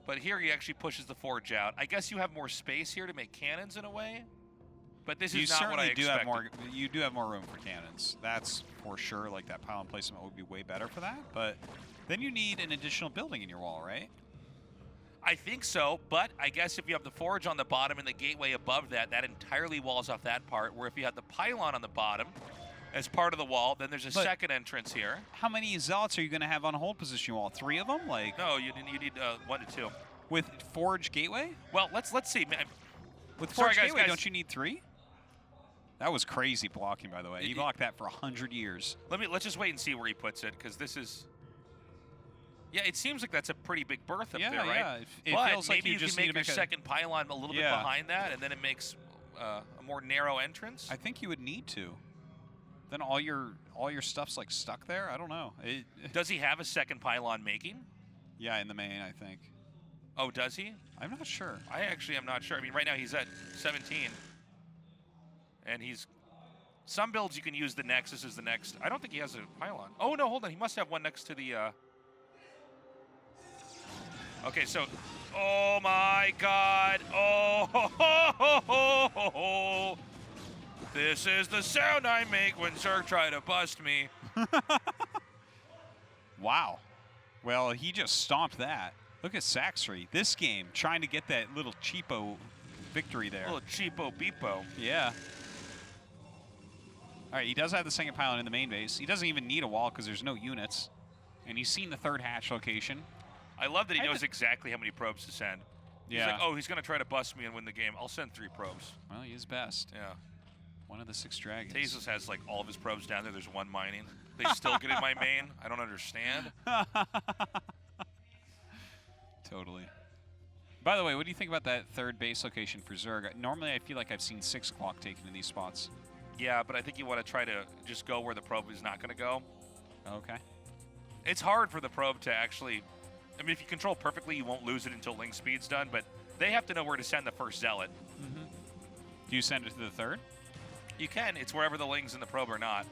But here he actually pushes the forge out. I guess you have more space here to make cannons in a way. But this is not what I expected. You do have more room for cannons. That's for sure. Like that pylon placement would be way better for that. But then you need an additional building in your wall, right? I think so, but I guess if you have the forge on the bottom and the gateway above that, that entirely walls off that part, where if you have the pylon on the bottom as part of the wall, then there's a second entrance here. How many zealots are you going to have on hold position wall? 3 of them? Like No, you need 1 to 2. With forge gateway? Well, let's see. With forge gateway, don't you need 3? That was crazy blocking, by the way. He blocked that for 100 years. Let's just wait and see where he puts it, because this is... Yeah, it seems like that's a pretty big berth up there, right? Yeah, it feels like maybe you just can need make to your second pylon a little bit behind that, and then it makes a more narrow entrance. I think you would need to. Then all your stuff's like stuck there. I don't know. Does he have a second pylon making? Yeah, in the main, I think. Oh, does he? I'm not sure. I actually am not sure. I mean, right now he's at 17, and he's... Some builds you can use the Nexus as the next. I don't think he has a pylon. Oh, no, hold on. He must have one next to the... Okay, so... Oh, my God. Oh, ho, ho, ho, ho, ho, ho. This is the sound I make when Zerg try to bust me. Wow. Well, he just stomped that. Look at Sacsri. This game, trying to get that little cheapo victory there. A little cheapo beepo. Yeah. All right, he does have the second pylon in the main base. He doesn't even need a wall because there's no units. And he's seen the third hatch location. I love that he knows exactly how many probes to send. Yeah. He's like, oh, he's going to try to bust me and win the game. I'll send 3 probes. Well, he is best. Yeah. One of the 6 dragons. Tezos has like all of his probes down there. There's 1 mining. They still get in my main. I don't understand. Totally. By the way, what do you think about that third base location for Zerg? Normally, I feel like I've seen 6 o'clock taken in these spots. Yeah, but I think you want to try to just go where the probe is not going to go. Okay. It's hard for the probe to actually... I mean, if you control perfectly, you won't lose it until link speed's done, but they have to know where to send the first zealot. Mm-hmm. Do you send it to the third? You can. It's wherever the lings in the probe are not.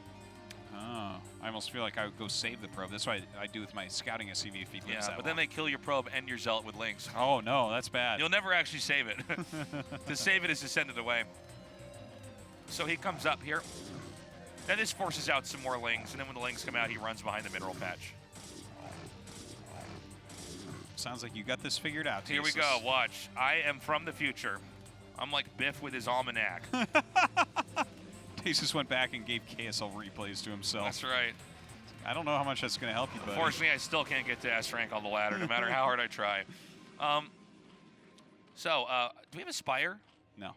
Oh, I almost feel like I would go save the probe. That's what I do with my scouting SCV if he lives that but then they kill your probe and your zealot with links. Oh, no, that's bad. You'll never actually save it. To save it is to send it away. So he comes up here. Then this forces out some more lings, and then when the lings come out, he runs behind the mineral patch. Sounds like you got this figured out. Here we go. Watch. I am from the future. I'm like Biff with his almanac. Tasus went back and gave KSL replays to himself. That's right. I don't know how much that's going to help you, buddy. Unfortunately, I still can't get to S rank on the ladder, no matter how hard I try. Do we have a Spire? No.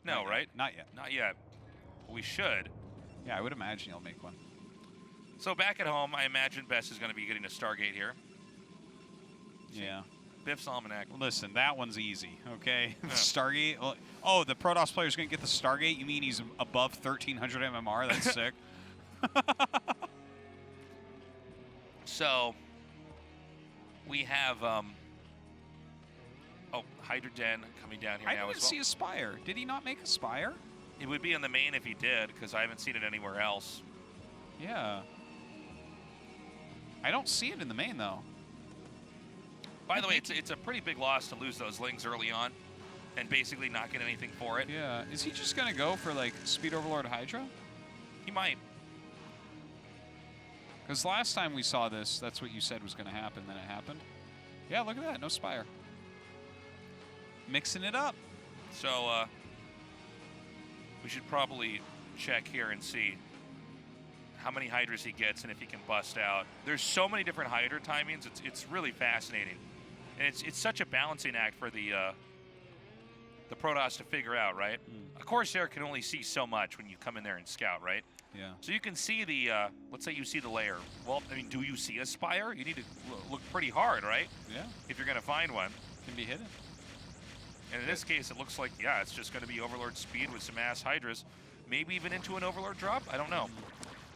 No, right? Not yet. Not yet. We should. Yeah, I would imagine you'll make one. So back at home, I imagine Bess is going to be getting a Stargate here. Yeah. Biff's Almanac. Listen, that one's easy, okay? Yeah. Stargate. Oh, the Protoss player's going to get the Stargate? You mean he's above 1,300 MMR? That's sick. So, we have, Hydra Den coming down here now as well. I didn't see a Spire. Did he not make a Spire? It would be in the main if he did, because I haven't seen it anywhere else. Yeah. I don't see it in the main, though. By the way, it's a pretty big loss to lose those lings early on and basically not get anything for it. Yeah. Is he just going to go for, like, Speed Overlord Hydra? He might. Because last time we saw this, that's what you said was going to happen, then it happened. Yeah, look at that. No Spire. Mixing it up. So, we should probably check here and see how many Hydras he gets and if he can bust out. There's so many different Hydra timings. It's really fascinating. And it's such a balancing act for the Protoss to figure out, right? A Corsair can only see so much when you come in there and scout, right? Yeah. So you can see the, let's say you see the layer. Well, I mean, do you see a Spire? You need to look pretty hard, right? Yeah. If you're going to find one. Can be hidden. And in this case, it looks like, yeah, it's just going to be Overlord speed with some ass Hydras. Maybe even into an Overlord drop? I don't know.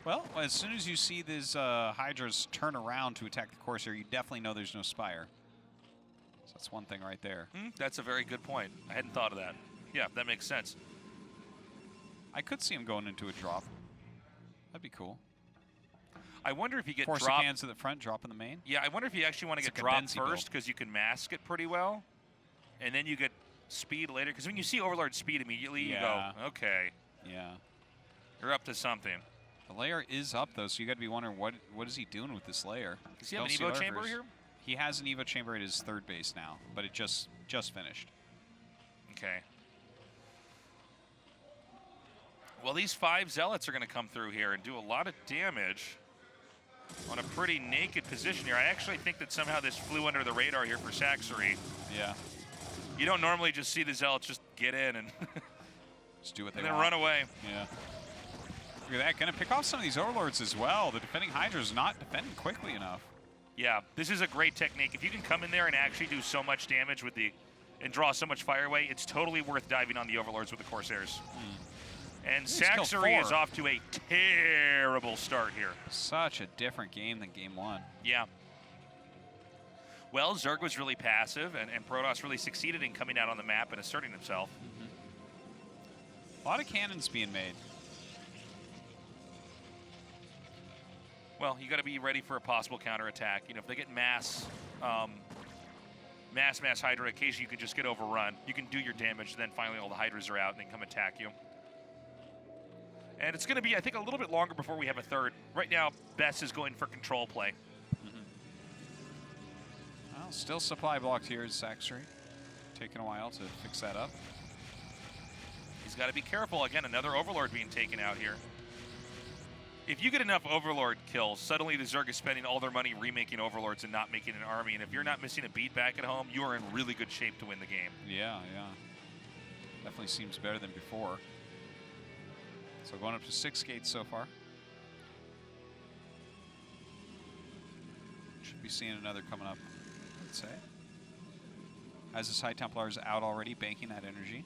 Well, as soon as you see these Hydras turn around to attack the Corsair, you definitely know there's no Spire. So that's one thing right there. That's a very good point. I hadn't thought of that. Yeah, that makes sense. I could see him going into a drop. That'd be cool. I wonder if you get Force dropped. hands to the front, drop in the main. Yeah, I wonder if you actually want to get like dropped first because you can mask it pretty well. And then you get speed later? Because when you see Overlord speed immediately, you Yeah. go, okay, Yeah. you're up to something. The layer is up, though, so you got to be wondering what is he doing with this layer? Does he have Don't an see Evo chamber lurkers. here? He has an Evo chamber at his third base now, but it just finished. Okay. Well, these 5 Zealots are going to come through here and do a lot of damage on a pretty naked position here. I actually think that somehow this flew under the radar here for Sacsri. Yeah. You don't normally just see the Zealots just get in and, Just do what they and then want. run away. Yeah. Look at that. Going to pick off some of these Overlords as well. The defending Hydra's not defending quickly enough. Yeah, this is a great technique. If you can come in there and actually do so much damage with and draw so much fire away, it's totally worth diving on the Overlords with the Corsairs. And Sacsri is off to a terrible start here. Such a different game than game 1. Yeah. Well, Zerg was really passive, and Protoss really succeeded in coming out on the map and asserting himself. A lot of cannons being made. Well, you got to be ready for a possible counterattack. You know, if they get mass Hydra, occasionally you can just get overrun. You can do your damage, then finally all the Hydras are out and they come attack you. And it's going to be, I think, a little bit longer before we have a third. Right now, Bess is going for control play. Well, still supply blocked here is Sacsri. Taking a while to fix that up. He's got to be careful. Again, another Overlord being taken out here. If you get enough Overlord kills, suddenly the Zerg is spending all their money remaking Overlords and not making an army. And if you're not missing a beat back at home, you are in really good shape to win the game. Yeah. Definitely seems better than before. So going up to 6 gates so far. Should be seeing another coming up, I'd say. As his High Templar's out already, banking that energy.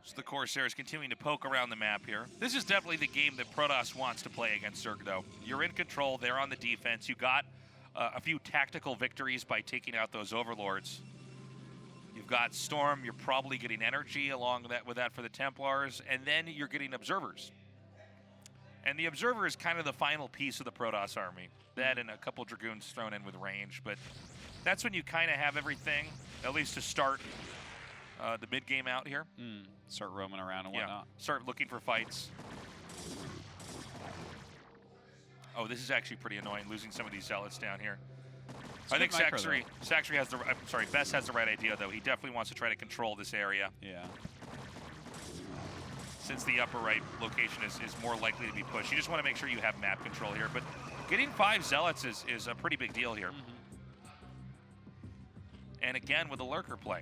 So the Corsairs continuing to poke around the map here. This is definitely the game that Protoss wants to play against Zerg, though. You're in control. They're on the defense. You got a few tactical victories by taking out those Overlords. You've got Storm. You're probably getting energy along with that for the Templars. And then you're getting Observers. And the Observer is kind of the final piece of the Protoss army. That and a couple Dragoons thrown in with range. But that's when you kind of have everything, at least to start the mid-game out here. Start roaming around and whatnot. Start looking for fights. Oh, this is actually pretty annoying, losing some of these Zealots down here. I think Sacsri has Bess has the right idea, though. He definitely wants to try to control this area. Yeah. Since the upper right location is more likely to be pushed. You just want to make sure you have map control here. But getting 5 Zealots is a pretty big deal here. And again, with a Lurker play.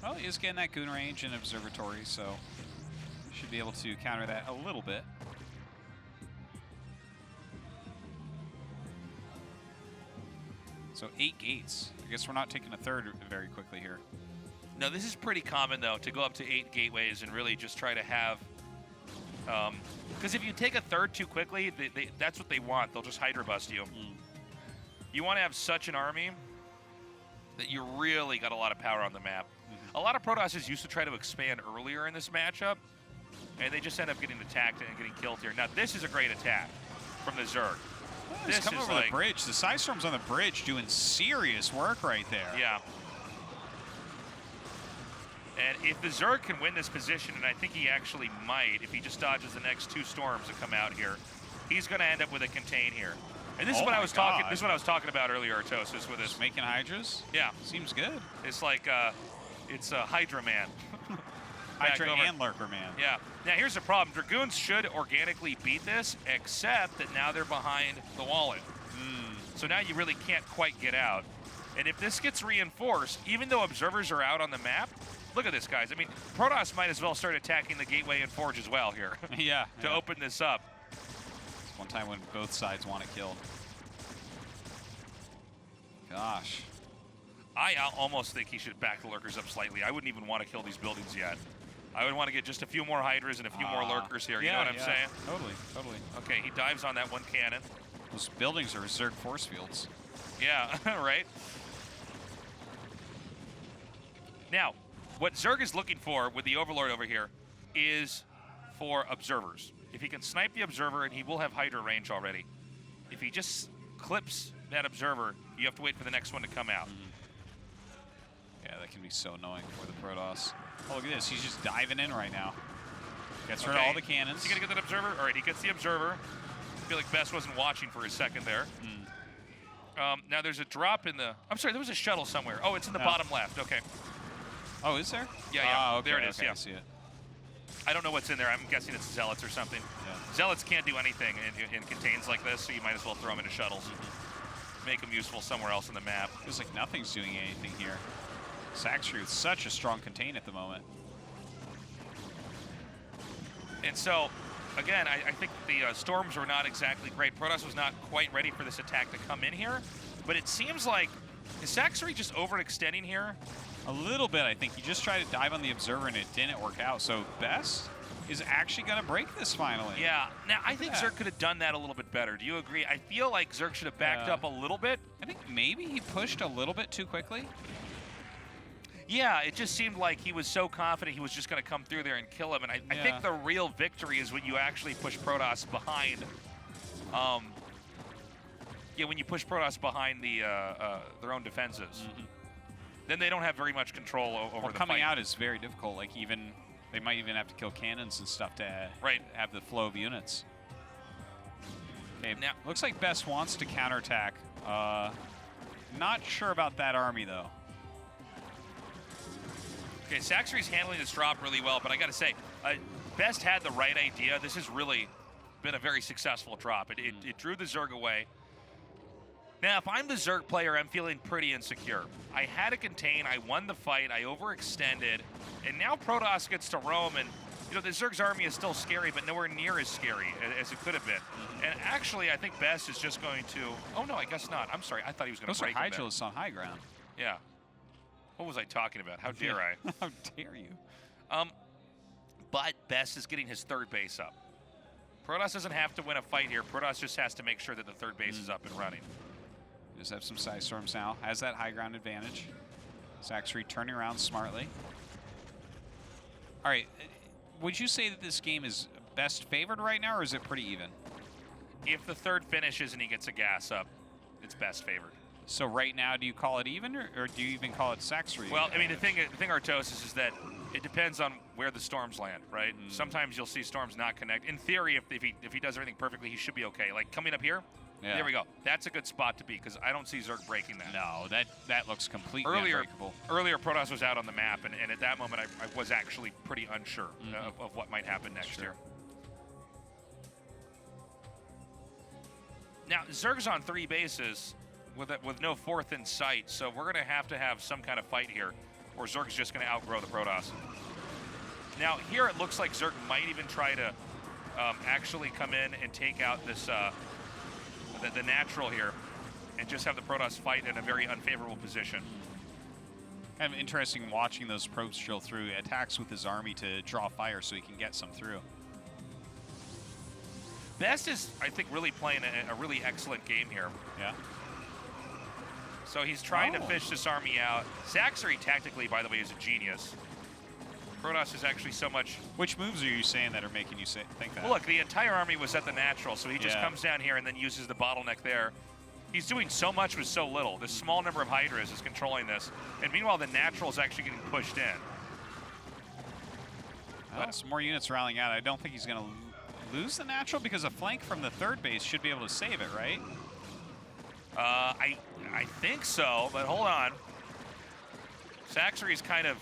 Well, he is getting that goon range and observatory, so should be able to counter that a little bit. So 8 gates. I guess we're not taking a third very quickly here. No, this is pretty common, though, to go up to 8 gateways and really just try to have... Because if you take a third too quickly, that's what they want. They'll just Hydra bust you. You want to have such an army that you really got a lot of power on the map. A lot of Protosses used to try to expand earlier in this matchup, and they just end up getting attacked and getting killed here. Now, this is a great attack from the Zerg. This coming over the bridge. The Psystorm's on the bridge doing serious work right there. Yeah. And if the Zerg can win this position, and I think he actually might, if he just dodges the next 2 storms that come out here, he's going to end up with a contain here. And this is what I was talking. This is what I was talking about earlier, Artosis, with this. Just making Hydras. Yeah, seems good. It's like it's a Hydra man. Hydra and Lurker man. Yeah. Now here's the problem: Dragoons should organically beat this, except that now they're behind the wallet. So now you really can't quite get out. And if this gets reinforced, even though observers are out on the map, look at this, guys. I mean, Protoss might as well start attacking the gateway and forge as well here. Yeah. To open this up. It's one time when both sides want it killed. Gosh. I almost think he should back the Lurkers up slightly. I wouldn't even want to kill these buildings yet. I would want to get just a few more Hydras and a few more Lurkers here. You know what I'm saying? Totally, totally. Okay, he dives on that one cannon. Those buildings are Zerg force fields. Yeah, right? Now, what Zerg is looking for with the Overlord over here is for observers. If he can snipe the observer, and he will have Hydra range already. If he just clips that observer, you have to wait for the next one to come out. Yeah, that can be so annoying for the Protoss. Oh, look at this. He's just diving in right now. Gets rid of all the cannons. Is he going to get that observer? All right, he gets the observer. I feel like Best wasn't watching for a second there. Now there's a drop in the... I'm sorry, there was a shuttle somewhere. Oh, it's in the bottom left. Okay. Oh, is there? Yeah. Oh, okay, there it is, okay, yeah. I see it. I don't know what's in there. I'm guessing it's Zealots or something. Yeah. Zealots can't do anything in contains like this, so you might as well throw them into shuttles. Make them useful somewhere else on the map. Feels like nothing's doing anything here. Sacsri with such a strong contain at the moment. And so, again, I think the storms were not exactly great. Protoss was not quite ready for this attack to come in here, but it seems like, is Sacsri just overextending here? A little bit, I think. He just tried to dive on the observer and it didn't work out. So Best is actually going to break this finally. Yeah. Now, I think Zerg could have done that a little bit better. Do you agree? I feel like Zerg should have backed up a little bit. I think maybe he pushed a little bit too quickly. Yeah, it just seemed like he was so confident he was just going to come through there and kill him. And I think the real victory is when you actually push Protoss behind. When you push Protoss behind their own defenses. Then they don't have very much control over the coming fight. out is very difficult. Like they might even have to kill cannons and stuff to have the flow of units. Okay, now looks like Best wants to counterattack. Not sure about that army though. Okay, Sacsri's handling this drop really well, but I got to say, Best had the right idea. This has really been a very successful drop. It drew the Zerg away. Now, if I'm the Zerg player, I'm feeling pretty insecure. I had a contain, I won the fight, I overextended, and now Protoss gets to roam, and the Zerg's army is still scary, but nowhere near as scary as it could have been. And actually, I think Best is just going to... Oh, no, I guess not. I'm sorry. I thought he was going to break him. Those are Hydralisks on high ground. Yeah. What was I talking about? How dare I? How dare you? But Best is getting his third base up. Protoss doesn't have to win a fight here. Protoss just has to make sure that the third base is up and running. Just have some side storms now. Has that high ground advantage. Sacsri turning around smartly. All right. Would you say that this game is Best favored right now, or is it pretty even? If the third finishes and he gets a gas up, it's Best favored. So right now, do you call it even, or do you even call it Sacsri? Well, I mean, the thing, Artosis, is that it depends on where the storms land, right? Sometimes you'll see storms not connect. In theory, if he does everything perfectly, he should be okay. Like coming up here, there we go. That's a good spot to be because I don't see Zerg breaking that. No, that looks completely unbreakable. Earlier, Protoss was out on the map, and at that moment, I was actually pretty unsure of what might happen next year. Now, Zerg's on 3 bases with no fourth in sight, so we're going to have some kind of fight here, or Zerg's just going to outgrow the Protoss. Now, here it looks like Zerg might even try to actually come in and take out this the natural here, and just have the Protoss fight in a very unfavorable position. Kind of interesting watching those probes drill through attacks with his army to draw fire so he can get some through. Best is, I think, really playing a really excellent game here. Yeah. So he's trying to fish this army out. Sacsri, tactically, by the way, is a genius. Protoss is actually so much... Which moves are you saying that are making you think that? Well, look, the entire army was at the natural, so he just comes down here and then uses the bottleneck there. He's doing so much with so little. This small number of Hydras is controlling this. And meanwhile, the natural is actually getting pushed in. Well, some more units rallying out. I don't think he's going to lose the natural because a flank from the third base should be able to save it, right? I think so, but hold on. Sacsri's kind of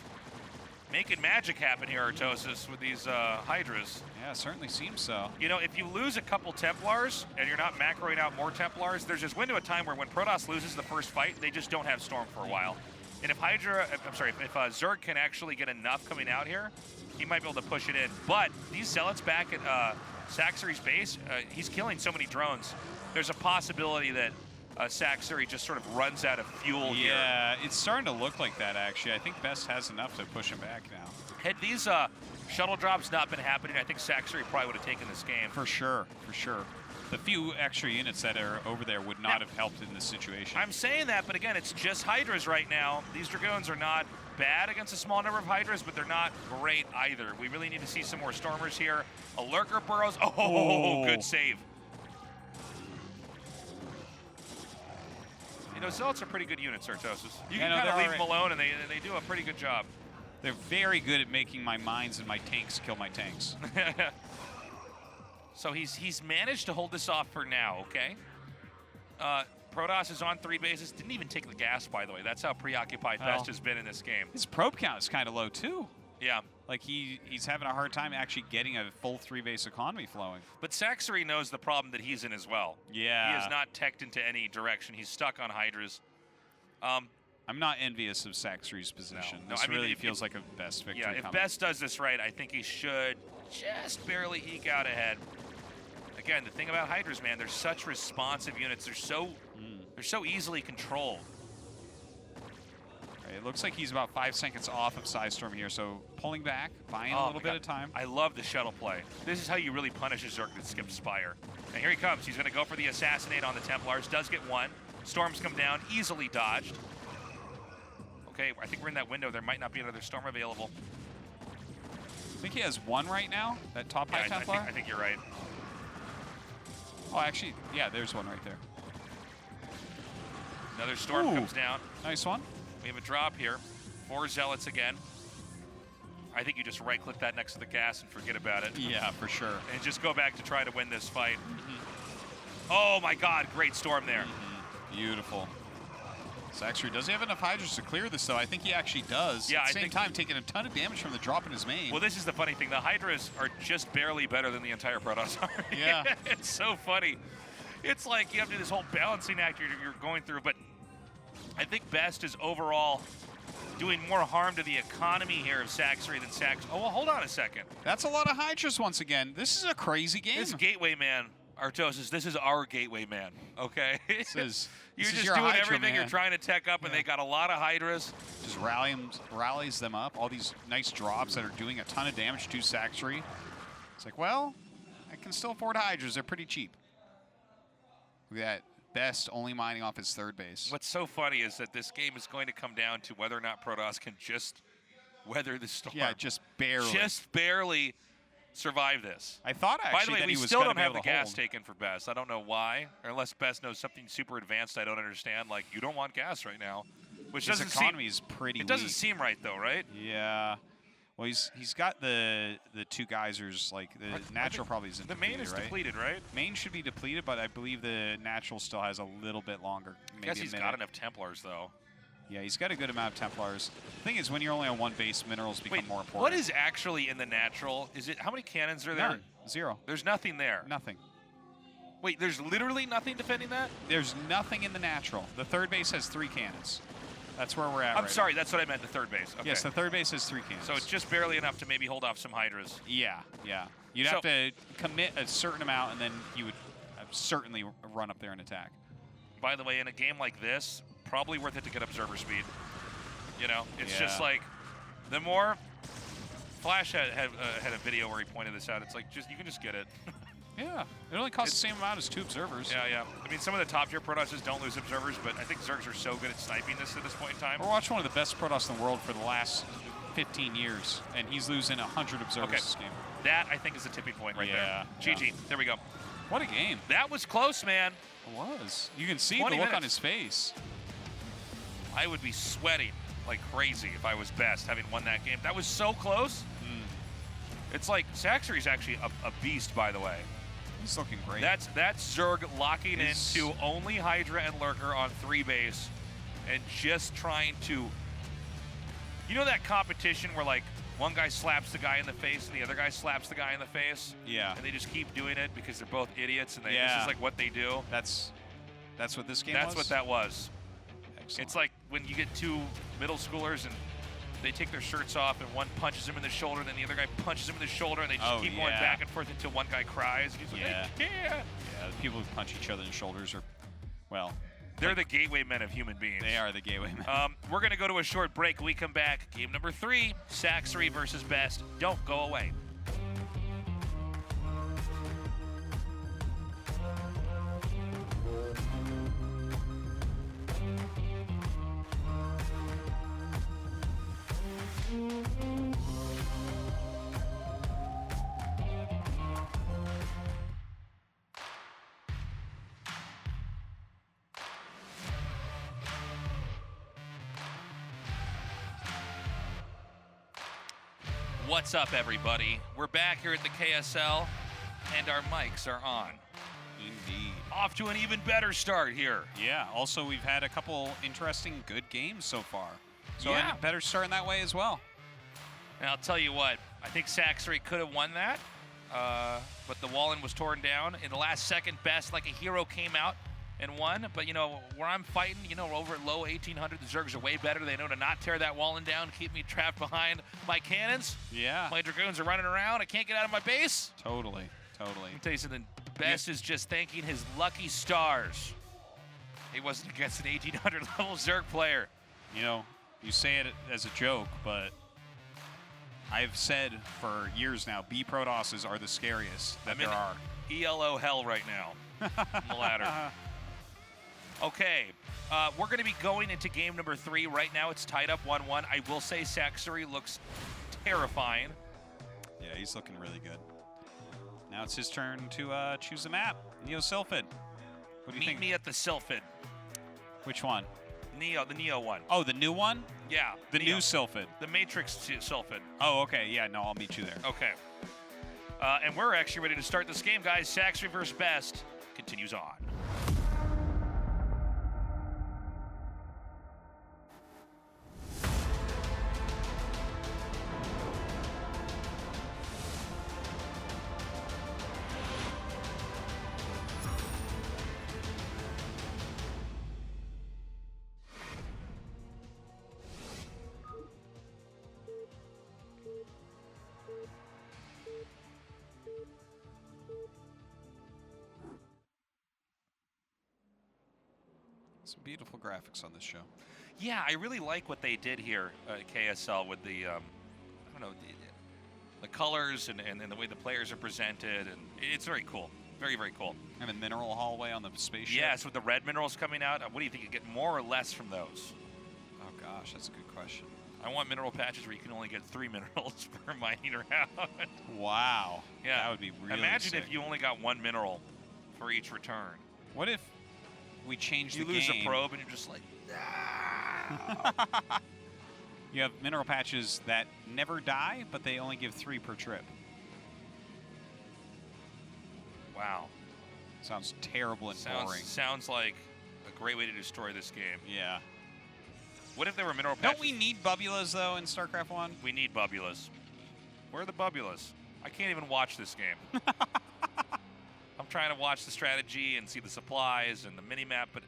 making magic happen here, Artosis, with these Hydras. Yeah, it certainly seems so. If you lose a couple Templars and you're not macroing out more Templars, there's this window of time where when Protoss loses the first fight, they just don't have Storm for a while. And if Zerg can actually get enough coming out here, he might be able to push it in. But these Zealots back at Sacsri's base, he's killing so many drones. There's a possibility that Sacsri just sort of runs out of fuel here. Yeah, it's starting to look like that, actually. I think Best has enough to push him back now. Had these shuttle drops not been happening, I think Sacsri probably would have taken this game. For sure, for sure. The few extra units that are over there would not have helped in this situation. I'm saying that, but again, it's just Hydras right now. These Dragoons are not bad against a small number of Hydras, but they're not great either. We really need to see some more Stormers here. A Lurker burrows. Oh, good save. You know, Zealots are pretty good units, Artosis. You Yeah, can no, kind of they're leave them alone, and they do a pretty good job. They're very good at making my mines and my tanks kill my tanks. So he's managed to hold this off for now, okay? Protoss is on 3 bases. Didn't even take the gas, by the way. That's how preoccupied Best has been in this game. His probe count is kind of low, too. Yeah. Like, he's having a hard time actually getting a full 3-base economy flowing. But Sacsri knows the problem that he's in as well. Yeah. He is not teched into any direction. He's stuck on Hydras. I'm not envious of Sacsri's position. No, This I mean, really if feels like a Best victory Yeah, if coming. Best does this right, I think he should just barely eke out ahead. Again, the thing about Hydras, man, they're such responsive units. They're so easily controlled. Right, it looks like he's about 5 seconds off of Psystorm here, so pulling back, buying a little bit of time. I love the shuttle play. This is how you really punish a Zerg that skips Spire. And here he comes. He's going to go for the Assassinate on the Templars. Does get one. Storms come down, easily dodged. Okay, I think we're in that window. There might not be another Storm available. I think he has one right now, that top high Yeah, Templar. I think you're right. Oh, actually, yeah, there's one right there. Another Storm comes down. Nice one. We have a drop here. 4 Zealots again. I think you just right-click that next to the gas and forget about it. Yeah, for sure. And just go back to try to win this fight. Oh my God, great Storm there. Beautiful. Sacsri, does he have enough Hydras to clear this, though? I think he actually does. Yeah, At the I same think time, taking a ton of damage from the drop in his main. Well, this is the funny thing. The Hydras are just barely better than the entire Protoss army. Yeah. It's so funny. It's like you have to do this whole balancing act you're going through, but I think Best is overall doing more harm to the economy here of Sacsri than Sacsri. Oh, well, hold on a second. That's a lot of Hydras once again. This is a crazy game. This Gateway Man, Artosis, this is our Gateway Man, okay? You're just your doing Hydra everything. man. You're trying to tech up, and they got a lot of Hydras. Just rallies them up. All these nice drops that are doing a ton of damage to Sacsri. It's like, well, I can still afford Hydras. They're pretty cheap. Look at that. Best only mining off his 3rd base. What's so funny is that this game is going to come down to whether or not Protoss can just weather the storm. Yeah, just barely. Just barely survive this. I thought actually By the way, that we he was still gonna don't be have able the to gas hold. taken for Best. I don't know why, or unless Best knows something super advanced I don't understand. Like, you don't want gas right now, which His doesn't economy seem. is pretty It doesn't weak. seem right though, right? Yeah. Well, he's got the 2 geysers, like the natural probably isn't The depleted, main is right? depleted, right? Main should be depleted, but I believe the natural still has a little bit longer. I Maybe guess a he's minute. got enough Templars though. Yeah, he's got a good amount of Templars. The thing is, when you're only on 1 base, minerals become Wait, more important. what is actually in the natural? Is it how many cannons are there? None. 0. There's nothing there. Nothing. Wait, there's literally nothing defending that? There's nothing in the natural. The 3rd base has 3 cannons. That's where we're at. I'm right sorry, that's what I meant. The 3rd base. Okay. Now. Yes, the 3rd base has 3 cannons. So it's just barely enough to maybe hold off some Hydras. Yeah. You'd have to commit a certain amount, and then you would certainly run up there and attack. By the way, in a game like this, probably worth it to get observer speed. You know, it's just like the more. Flash had a video where he pointed this out. It's like you can just get it. Yeah, it only costs the same amount as 2 observers. Yeah. I mean, some of the top tier Protosses don't lose observers, but I think Zergs are so good at sniping this at this point in time. We're watching one of the best Protoss in the world for the last 15 years, and he's losing 100 observers this game. That, I think, is the tipping point right there. GG. There we go. What a game. That was close, man. It was. You can see the 20 look on minutes. his face. I would be sweating like crazy if I was Best, having won that game. That was so close. It's like Sacsri's actually a beast, by the way. He's looking great. That's Zerg locking into only Hydra and Lurker on 3 base and just trying to... You know that competition where, like, one guy slaps the guy in the face and the other guy slaps the guy in the face? Yeah. And they just keep doing it because they're both idiots and this is, like, what they do? That's what this game That's was? what that was. Excellent. It's like when you get 2 middle schoolers and they take their shirts off and one punches him in the shoulder and then the other guy punches him in the shoulder and they just keep going back and forth until one guy cries. And he's like, I can't. Yeah, the people who punch each other in the shoulders are, well... They're the gateway men of human beings. They are the gateway men. We're going to go to a short break. When we come back, game number 3, Sacsri versus Best. Don't go away. What's up, everybody? We're back here at the KSL, and our mics are on. Indeed. Off to an even better start here. Yeah, also we've had a couple interesting good games so far. So Yeah. a better start in that way as well. And I'll tell you what, I think Sacsri could have won that, but the wall-in was torn down. In the last second, Best like a hero came out and won. But, you know, where I'm fighting, you know, over at low 1800, the Zergs are way better. They know to not tear that wall-in down, keep me trapped behind my cannons. Yeah. My Dragoons are running around. I can't get out of my base. Totally. Let me tell you something. Best is just thanking his lucky stars. He wasn't against an 1800 level Zerg player. You know, you say it as a joke, but I've said for years now, B Protosses are the scariest that there are. ELO hell right now on the ladder. Okay, we're going to be going into game number 3. Right now it's tied up 1-1. I will say Sacsri looks terrifying. Yeah, he's looking really good. Now it's his turn to choose a map. Neo Sylphid. What do you think? Meet me at the Sylphid. Which one? The Neo one. Oh, the new one? Yeah. The new Sylphid. The Matrix Sylphid. Oh, okay. Yeah, no, I'll meet you there. Okay. And we're actually ready to start this game, guys. Sacsri versus Best continues on. Some beautiful graphics on this show. Yeah, I really like what they did here at KSL with the, I don't know, the colors and the way the players are presented, and it's very cool. Very, very cool. And a mineral hallway on the spaceship. Yes, with the red minerals coming out. What do you think? You get more or less from those? Oh, gosh, that's a good question. I want mineral patches where you can only get 3 minerals per mining round. Wow. Yeah. That would be really Imagine sick. if you only got 1 mineral for each return. What if we change the game? You lose a probe and you're just like, You have mineral patches that never die, but they only give 3 per trip. Wow. Sounds terrible and boring. Sounds like a great way to destroy this game. Yeah. What if there were mineral patches? Don't we need bubulas, though, in StarCraft 1? We need bubulas. Where are the bubulas? I can't even watch this game. I'm trying to watch the strategy and see the supplies and the mini-map, but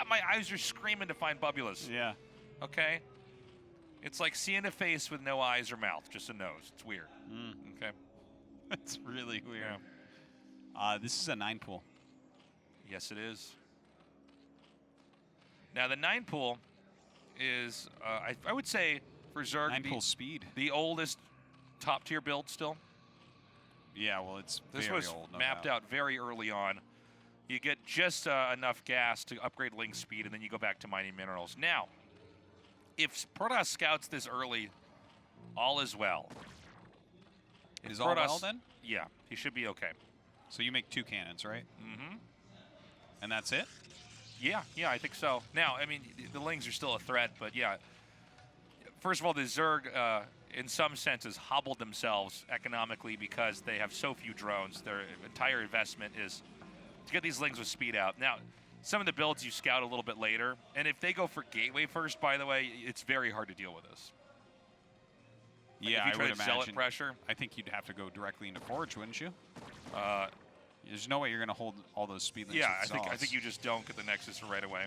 my eyes are screaming to find bubulas. Yeah. Okay? It's like seeing a face with no eyes or mouth, just a nose. It's weird. Okay? That's really weird. Yeah. This is a 9 pool. Yes, it is. Now, the 9 pool is, I would say, for Zerg, 9 pool speed. The oldest top-tier build still. Yeah, well, it's this very was old, no mapped doubt. out very early on. You get just enough gas to upgrade link speed, and then you go back to mining minerals. Now, if Protoss scouts this early, all is well. Is all well, then? Yeah, he should be okay. So you make 2 cannons, right? Mm-hmm. And that's it? Yeah, I think so. Now, I mean, the Lings are still a threat, but yeah. First of all, the Zerg, in some senses, hobbled themselves economically because they have so few drones. Their entire investment is to get these Lings with speed out. Now, some of the builds you scout a little bit later, and if they go for Gateway first, by the way, it's very hard to deal with this. Like Yeah, if you I try would to sell imagine. it pressure. I think you'd have to go directly into Forge, wouldn't you? There's no way you're going to hold all those speed links. Yeah, with I think you just don't get the Nexus right away.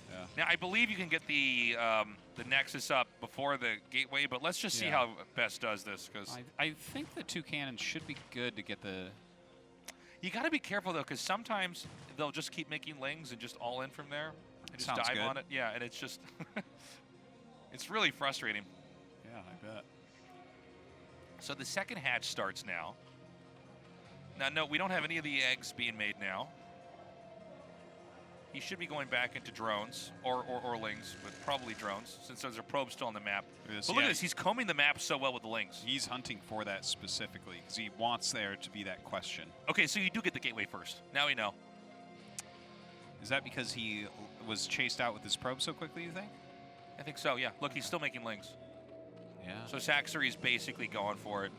Yeah. Now, I believe you can get the Nexus up before the Gateway, but let's just see how Best does this. Because I think the 2 cannons should be good to get the... You got to be careful, though, because sometimes they'll just keep making Lings and just all in from there. And just Sounds dive good. on it. Yeah, and it's just... it's really frustrating. Yeah, I bet. So the second hatch starts now. Now, no, we don't have any of the eggs being made now. He should be going back into drones or Lings, but probably drones, since there's a probe still on the map. But look at this. He's combing the map so well with the Lings. He's hunting for that specifically because he wants there to be that question. Okay, so you do get the Gateway first. Now we know. Is that because he was chased out with his probe so quickly, you think? I think so, yeah. Look, he's still making Lings. Yeah. So Sacsri is basically going for it.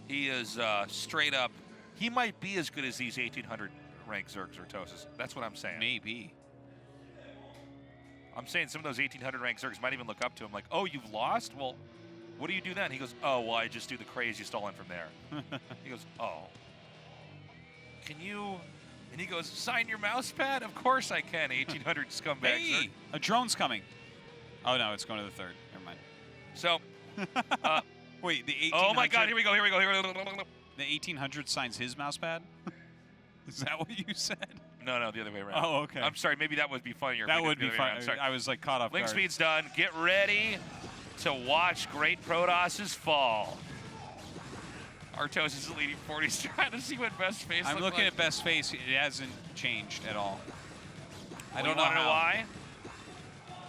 He is straight up. He might be as good as these 1800 ranked Zergs or Tosis. That's what I'm saying. Maybe. I'm saying some of those 1800 ranked Zergs might even look up to him like, oh, you've lost? Well, what do you do then? He goes, oh, well, I just do the craziest all in from there. He goes, oh. Can you? And he goes, sign your mouse pad? Of course I can, 1800 scumbag. Hey, a drone's coming. Oh, no, it's going to the third. Never mind. So, wait, the 1800. oh my God, here we go. The 1800 signs his mouse pad? Is that what you said? No, the other way around. Oh, okay. I'm sorry, maybe that would be funnier. That would be fun. I was like caught off Link guard. speed's done. Get ready to watch great Protosses fall. Artos is leading 40. He's trying to see what best face I'm looks looking like. at best face. It hasn't changed at all. Well, I don't know why.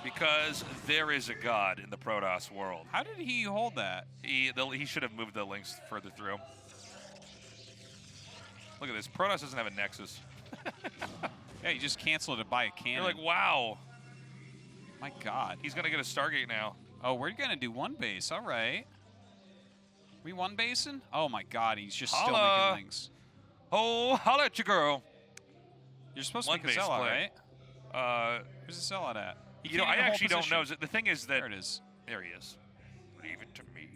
Because there is a god in the Protoss world. How did he hold that? He should have moved the links further through. Look at this. Protoss doesn't have a Nexus. Yeah, you just canceled it to buy a cannon. You're like, wow. My God. He's going to get a Stargate now. Oh, we're going to do one base. All right. We one basing? Oh, my God. He's just still making links. Oh, holla at your girl. You're supposed One to make a base sellout, play. right? Where's the sellout at? You know, I actually don't know. The thing is that... There it is. There he is. Leave it to me.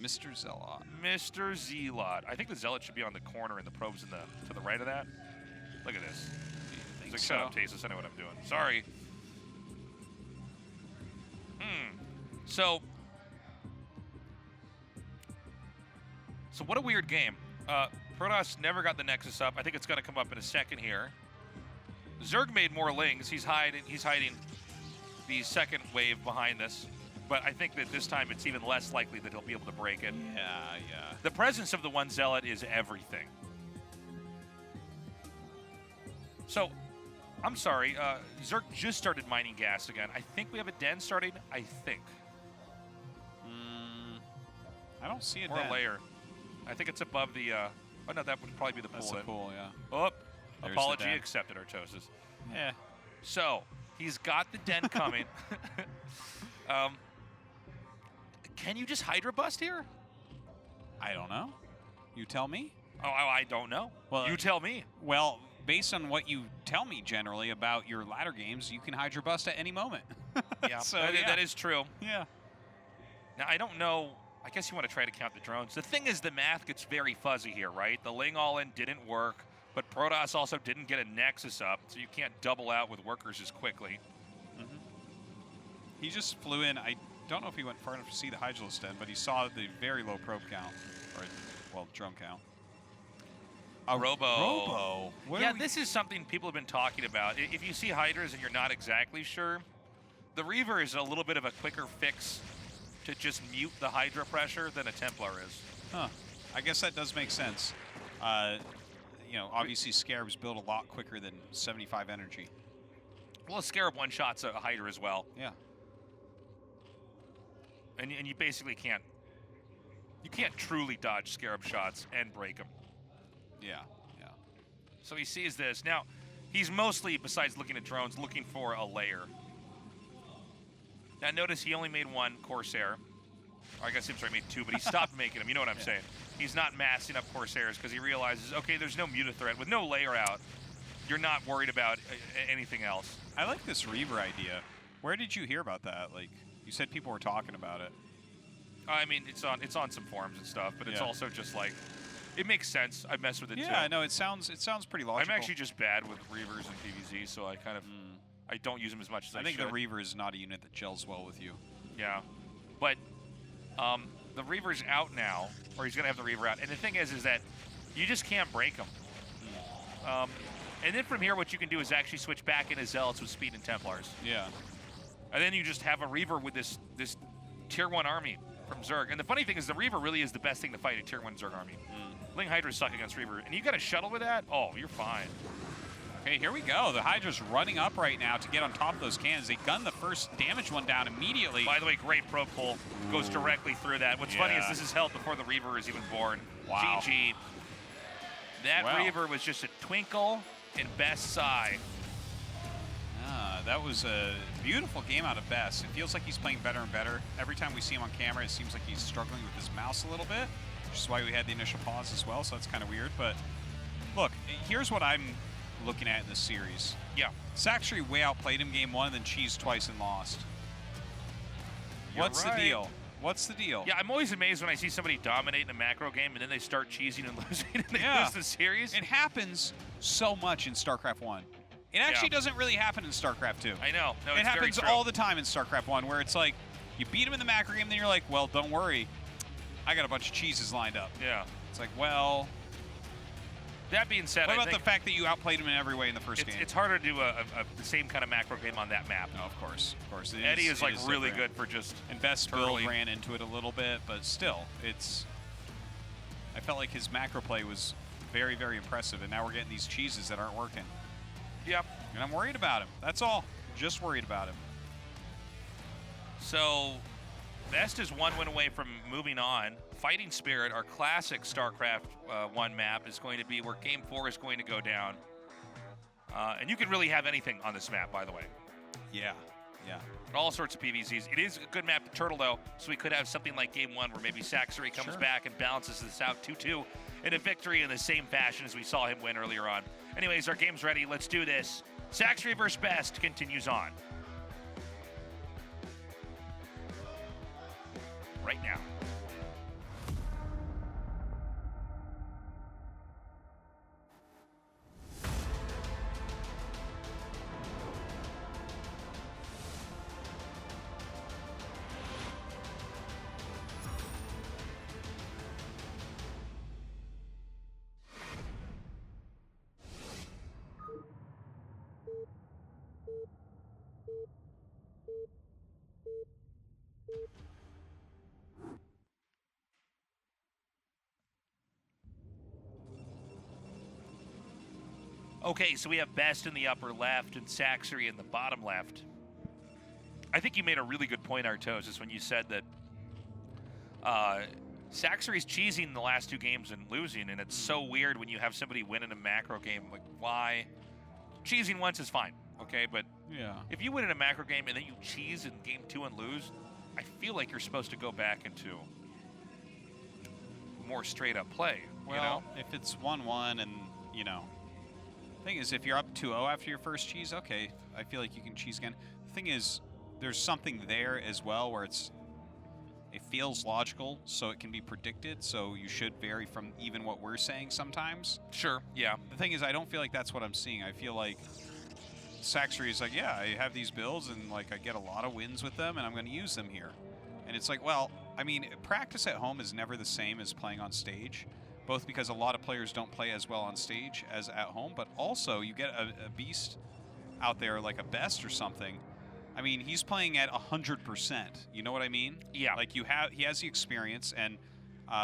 Mr. Zealot. Mr. Zealot. I think the Zealot should be on the corner and the probe's to the right of that. Look at this. He's like, shut up, Tasus. I know what I'm doing. Sorry. So what a weird game. Protoss never got the Nexus up. I think it's going to come up in a second here. Zerg made more lings. He's hiding the second wave behind this. But I think that this time it's even less likely that he'll be able to break it. Yeah. The presence of the one Zealot is everything. So, I'm sorry. Zerg just started mining gas again. I think we have a den starting. I think. I don't see it. Or a layer. I think it's above the... oh, no, that would probably be the pool. That's the pool, yeah. Oh, There's apology the den. accepted, Artosis. Yeah. So, he's got the den coming. Can you just Hydra bust here? I don't know. You tell me. Oh, I don't know. Well, you tell me. Well, based on what you tell me generally about your ladder games, you can Hydra bust at any moment. Yeah, so, that is true. Yeah. Now, I don't know. I guess you want to try to count the drones. The thing is, the math gets very fuzzy here, right? The Ling all-in didn't work, but Protoss also didn't get a Nexus up, so you can't double out with workers as quickly. He just flew in. I don't know if he went far enough to see the Hydralisk den, but he saw the very low probe count, or, well, drone count. A Robo. Robo? Yeah, this is something people have been talking about. If you see Hydras and you're not exactly sure, the Reaver is a little bit of a quicker fix to just mute the Hydra pressure than a Templar is. Huh. I guess that does make sense. You know, obviously Scarabs build a lot quicker than 75 energy. Well, a Scarab one-shots a Hydra as well. Yeah. And you basically can't... You can't truly dodge Scarab shots and break them. Yeah. So he sees this. Now, he's mostly, besides looking at drones, looking for a layer. Now, notice he only made one Corsair. Or I guess I'm sorry, he made two, but he stopped making them. You know what I'm saying? He's not massing up Corsairs because he realizes, okay, there's no muta threat. With no layer out, you're not worried about anything else. I like this Reaver idea. Where did you hear about that? Like, you said people were talking about it. I mean, it's on some forums and stuff, but it's also just like, it makes sense. I messed with it too. Yeah, no, it sounds pretty logical. I'm actually just bad with Reavers and PvZ, so I kind of I don't use them as much as I should. I think the Reaver is not a unit that gels well with you. Yeah, but the Reaver's out now, or he's gonna have the Reaver out. And the thing is that you just can't break him. And then from here, what you can do is actually switch back into Zealots with Speed and Templars. Yeah. And then you just have a Reaver with this Tier 1 army from Zerg. And the funny thing is the Reaver really is the best thing to fight a Tier 1 Zerg army. Ling Hydras suck against Reaver. And you got a shuttle with that? Oh, you're fine. Okay, here we go. The Hydra's running up right now to get on top of those cannons. They gun the first damage one down immediately. By the way, great probe pull. Goes directly through that. What's funny is this is held before the Reaver is even born. Wow. GG. That Reaver was just a twinkle in best side. That was a Beautiful game out of Best. It feels like he's playing better and better. Every time we see him on camera, it seems like he's struggling with his mouse a little bit, which is why we had the initial pause as well, so that's kind of weird. But look, here's what I'm looking at in this series. Yeah. Sacsri way outplayed him game 1 and then cheesed twice and lost. What's right. the deal? What's the deal? Yeah, I'm always amazed when I see somebody dominate in a macro game and then they start cheesing and losing and they lose the series. It happens so much in StarCraft 1. It actually doesn't really happen in StarCraft 2. I know. No, it happens all the time in StarCraft 1 where it's like, you beat him in the macro game, then you're like, well, don't worry. I got a bunch of cheeses lined up. Yeah. It's like, well... That being said, what about the fact that you outplayed him in every way in the first game? It's harder to do the same kind of macro game on that map. No, of course. Of course. Eddie is like really good for just... And Best Build ran into it a little bit, but still, it's... I felt like his macro play was very, very impressive, and now we're getting these cheeses that aren't working. Yep. And I'm worried about him. That's all. Just worried about him. So, Best is 1 win away from moving on. Fighting Spirit, our classic StarCraft 1 map, is going to be where Game 4 is going to go down. And you can really have anything on this map, by the way. Yeah, yeah. All sorts of PVZs. It is a good map to turtle, though, so we could have something like Game 1 where maybe Sacsri comes back and balances this out 2-2 in a victory in the same fashion as we saw him win earlier on. Anyways, our game's ready. Let's do this. Sacsri vs. Best continues on. Right now. Okay, so we have Best in the upper left and Sacsri in the bottom left. I think you made a really good point, Artos, is when you said that Sacsri's cheesing the last 2 games and losing, and it's so weird when you have somebody win in a macro game. Like, why? Cheesing once is fine, okay? But if you win in a macro game and then you cheese in game 2 and lose, I feel like you're supposed to go back into more straight-up play. Well, you know? If it's 1-1 and, you know... The thing is, if you're up 2-0 after your first cheese, okay, I feel like you can cheese again. The thing is, there's something there as well where it feels logical, so it can be predicted, so you should vary from even what we're saying sometimes. Sure, yeah. The thing is, I don't feel like that's what I'm seeing. I feel like Sacsri is like, yeah, I have these builds, and like I get a lot of wins with them, and I'm going to use them here. And it's like, well, I mean, practice at home is never the same as playing on stage. Both because a lot of players don't play as well on stage as at home, but also you get a beast out there like a Best or something. I mean, he's playing at 100%. You know what I mean? Yeah. Like he has the experience, and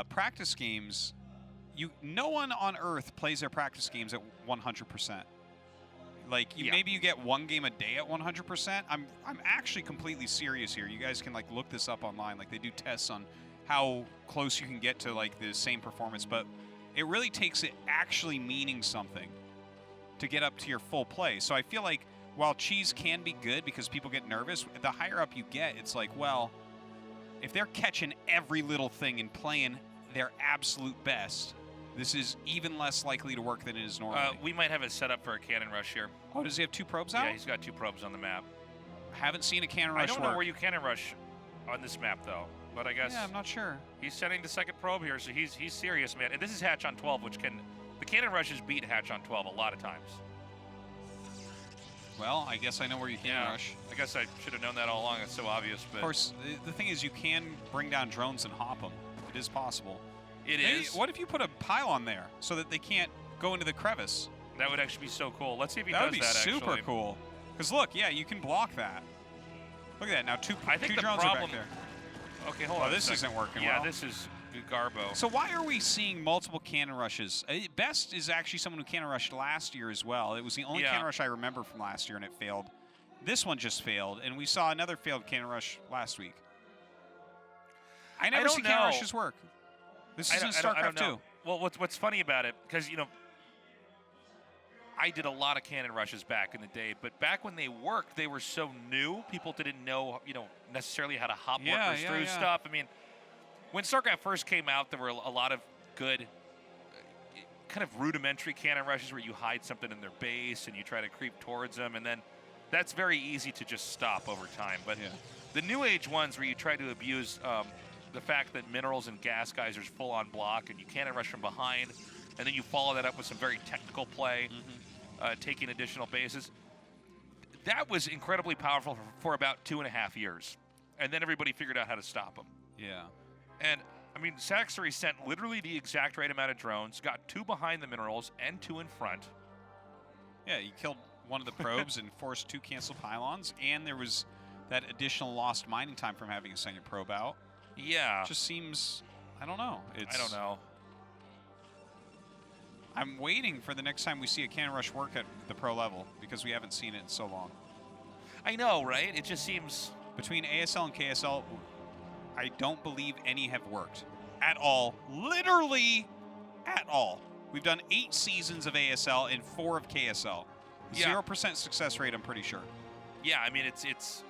practice games. No one on Earth plays their practice games at 100%. Like maybe you get 1 game a day at 100%. I'm actually completely serious here. You guys can like look this up online. Like they do tests on how close you can get to like the same performance, but it really takes it actually meaning something to get up to your full play. So I feel like while cheese can be good because people get nervous, the higher up you get, it's like, well, if they're catching every little thing and playing their absolute best, this is even less likely to work than it is normally. We might have it set up for a cannon rush here. Oh, does he have 2 probes out? Yeah, he's got 2 probes on the map. Haven't seen a cannon rush I don't know where you cannon rush on this map, though. But I guess I'm not sure. He's sending the 2nd probe here, so he's serious, man. And this is hatch on 12, which the cannon rushes beat hatch on 12 a lot of times. Well, I guess I know where you can rush. I guess I should have known that all along. It's so obvious. But of course, the thing is, you can bring down drones and hop them. It is possible. It is. What if you put a pylon there so that they can't go into the crevice? That would actually be so cool. Let's see if he does that. That would be super cool. Because look, yeah, you can block that. Look at that. Now two drones are back there. Okay, hold on. This isn't working well. well. This is Garbo. So why are we seeing multiple cannon rushes? Best is actually someone who cannon rushed last year as well. It was the only cannon rush I remember from last year, and it failed. This one just failed, and we saw another failed cannon rush last week. I never see cannon rushes work. This is in StarCraft 2. Well, what's funny about it, because, I did a lot of cannon rushes back in the day, but back when they worked, they were so new. People didn't know, necessarily how to hop workers through stuff. I mean, when StarCraft first came out, there were a lot of good kind of rudimentary cannon rushes where you hide something in their base and you try to creep towards them, and then that's very easy to just stop over time. But the new age ones where you try to abuse the fact that minerals and gas geysers full on block and you cannon rush from behind, and then you follow that up with some very technical play, taking additional bases. That was incredibly powerful for about 2.5 years. And then everybody figured out how to stop them. Yeah. And, I mean, Sacsri sent literally the exact right amount of drones, got 2 behind the minerals and 2 in front. Yeah, he killed one of the probes and forced 2 canceled pylons, and there was that additional lost mining time from having a second probe out. Yeah. It just seems, I don't know. I don't know. I'm waiting for the next time we see a cannon rush work at the pro level because we haven't seen it in so long. I know, right? It just seems... Between ASL and KSL, I don't believe any have worked at all. Literally at all. We've done 8 seasons of ASL and 4 of KSL. 0% success rate, I'm pretty sure. Yeah, I mean, it's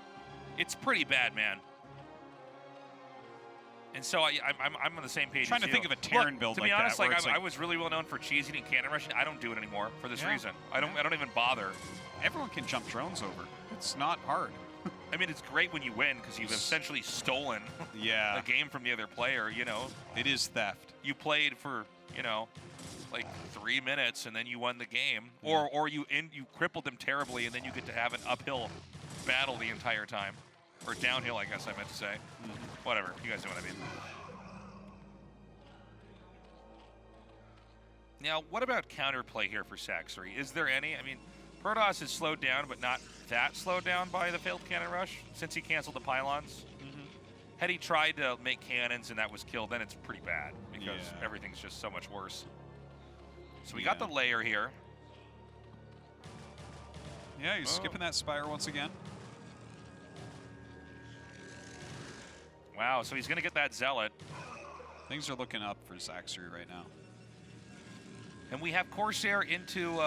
pretty bad, man. And so I'm on the same page. Trying to think of a Terran build like that. To be honest, like I was really well known for cheesing and cannon rushing. I don't do it anymore for this reason. I don't even bother. Everyone can jump drones over. It's not hard. I mean, it's great when you win because you've essentially stolen a game from the other player. It is theft. You played for like 3 minutes and then you won the game, or you crippled them terribly and then you get to have an uphill battle the entire time, or downhill, I guess I meant to say. Whatever, you guys know what I mean. Now, what about counterplay here for Sacsri? Is there any? I mean, Protoss is slowed down, but not that slowed down by the failed cannon rush since he canceled the pylons. Had he tried to make cannons and that was killed, then it's pretty bad because everything's just so much worse. So we got the layer here. Yeah, he's skipping that Spire once again. Wow, so he's going to get that Zealot. Things are looking up for Sacsri right now. And we have Corsair into,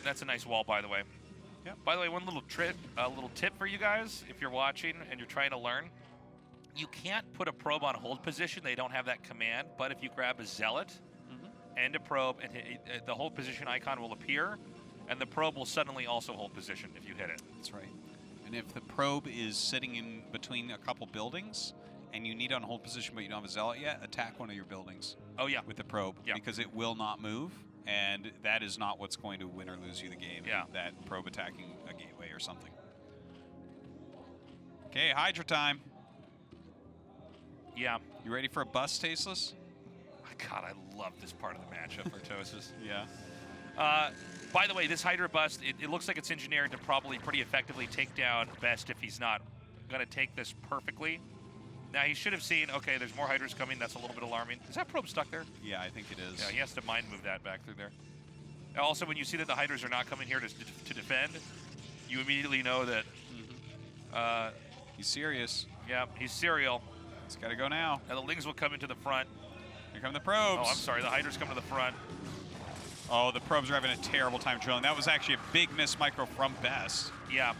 that's a nice wall, by the way. Yeah. By the way, one little tip for you guys, if you're watching and you're trying to learn. You can't put a probe on hold position. They don't have that command. But if you grab a Zealot and a probe, and the hold position icon will appear, and the probe will suddenly also hold position if you hit it. That's right. And if the probe is sitting in between a couple buildings, and you need on hold position but you don't have a Zealot yet, attack one of your buildings. Oh, yeah. With the probe, because it will not move, and that is not what's going to win or lose you the game. Yeah. That probe attacking a gateway or something. Okay, Hydra time. Yeah. You ready for a bust, Tasteless? God, I love this part of the matchup for Tosis. Yeah. By the way, this Hydra bust, it looks like it's engineered to probably pretty effectively take down Best if he's not going to take this perfectly. Now, he should have seen, okay, there's more Hydras coming. That's a little bit alarming. Is that probe stuck there? Yeah, I think it is. Yeah, he has to mind move that back through there. Also, when you see that the Hydras are not coming here to defend, you immediately know that... he's serious. Yeah, he's serial. He's got to go now. And the Lings will come into the front. Here come the probes. Oh, I'm sorry. The Hydras come to the front. Oh, the probes are having a terrible time drilling. That was actually a big miss micro from Best. Yeah.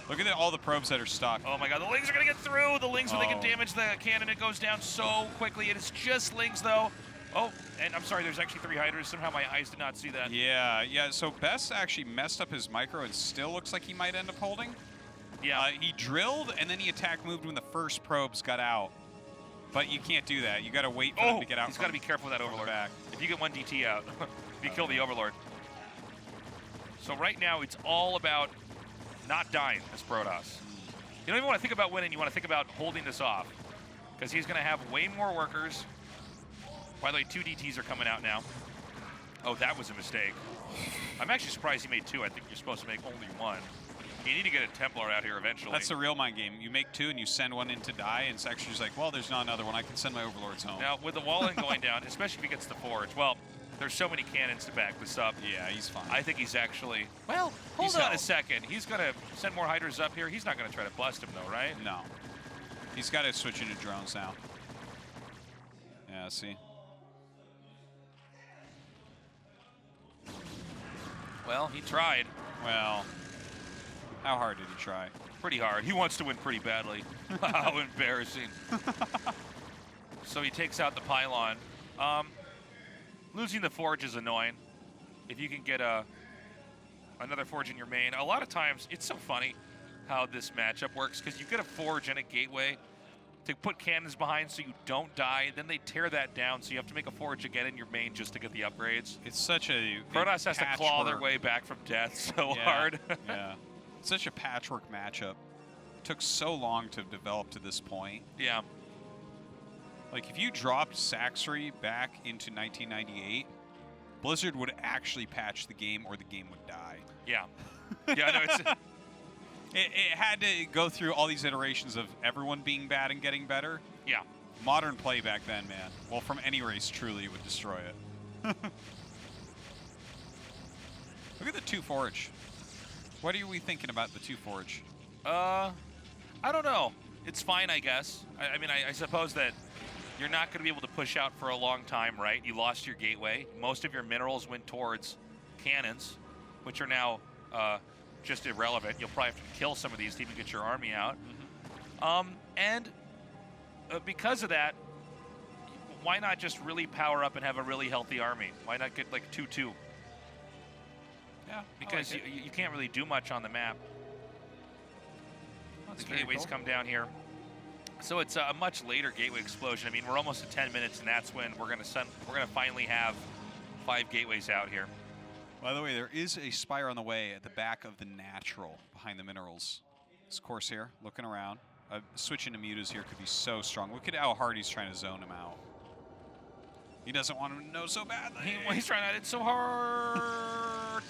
Look at all the probes that are stuck. Oh my God, the Lings are going to get through. The Lings, when they can damage the cannon, it goes down so quickly. It is just Lings, though. Oh, and I'm sorry, there's actually 3 Hydras. Somehow my eyes did not see that. Yeah. So Best actually messed up his micro and still looks like he might end up holding. Yeah. He drilled, and then he attack moved when the first probes got out. But you can't do that. You got to wait for them to get out. He's got to be careful with that Overlord. Back. If you get 1 DT out, if you kill the Overlord. So right now, it's all about not dying as Protoss. You don't even want to think about winning. You want to think about holding this off. Because he's going to have way more workers. By the way, 2 DTs are coming out now. Oh, that was a mistake. I'm actually surprised he made 2. I think you're supposed to make only 1. You need to get a Templar out here eventually. That's the real mind game. You make 2 and you send 1 in to die, and Sacsri's like, well, there's not another one. I can send my Overlords home. Now, with the wall-in going down, especially if he gets the Forge, well, there's so many cannons to back this up. Yeah, he's fine. I think he's actually... Well, hold on a second. He's going to send more Hydras up here. He's not going to try to bust him, though, right? No. He's got to switch into drones now. Yeah, see? Well, he tried. Well, how hard did he try? Pretty hard. He wants to win pretty badly. How embarrassing. So he takes out the pylon. Losing the forge is annoying. If you can get another forge in your main. A lot of times, it's so funny how this matchup works, because you get a forge and a gateway to put cannons behind so you don't die. Then they tear that down, so you have to make a forge again in your main just to get the upgrades. It's such a Protoss has to claw their way back from death so hard. Yeah. It's such a patchwork matchup. It took so long to develop to this point. Yeah. Like, if you dropped Sacsri back into 1998, Blizzard would actually patch the game or the game would die. Yeah. Yeah, no, it's... It had to go through all these iterations of everyone being bad and getting better. Yeah. Modern play back then, man. Well, from any race, truly would destroy it. Look at the 2 forge. What are we thinking about the 2 forge? I don't know. It's fine, I guess. I mean, I suppose that you're not going to be able to push out for a long time, right? You lost your gateway. Most of your minerals went towards cannons, which are now just irrelevant. You'll probably have to kill some of these to even get your army out. And because of that, why not just really power up and have a really healthy army? Why not get like 2-2? Yeah, because you can't really do much on the map. The gateways come down here. So it's a much later gateway explosion. I mean, we're almost at 10 minutes, and that's when we're gonna finally have 5 gateways out here. By the way, there is a spire on the way at the back of the natural behind the minerals. This course here, looking around. Switching to mutas here could be so strong. Look at how hard he's trying to zone him out. He doesn't want him to know so badly. He's trying to hit so hard.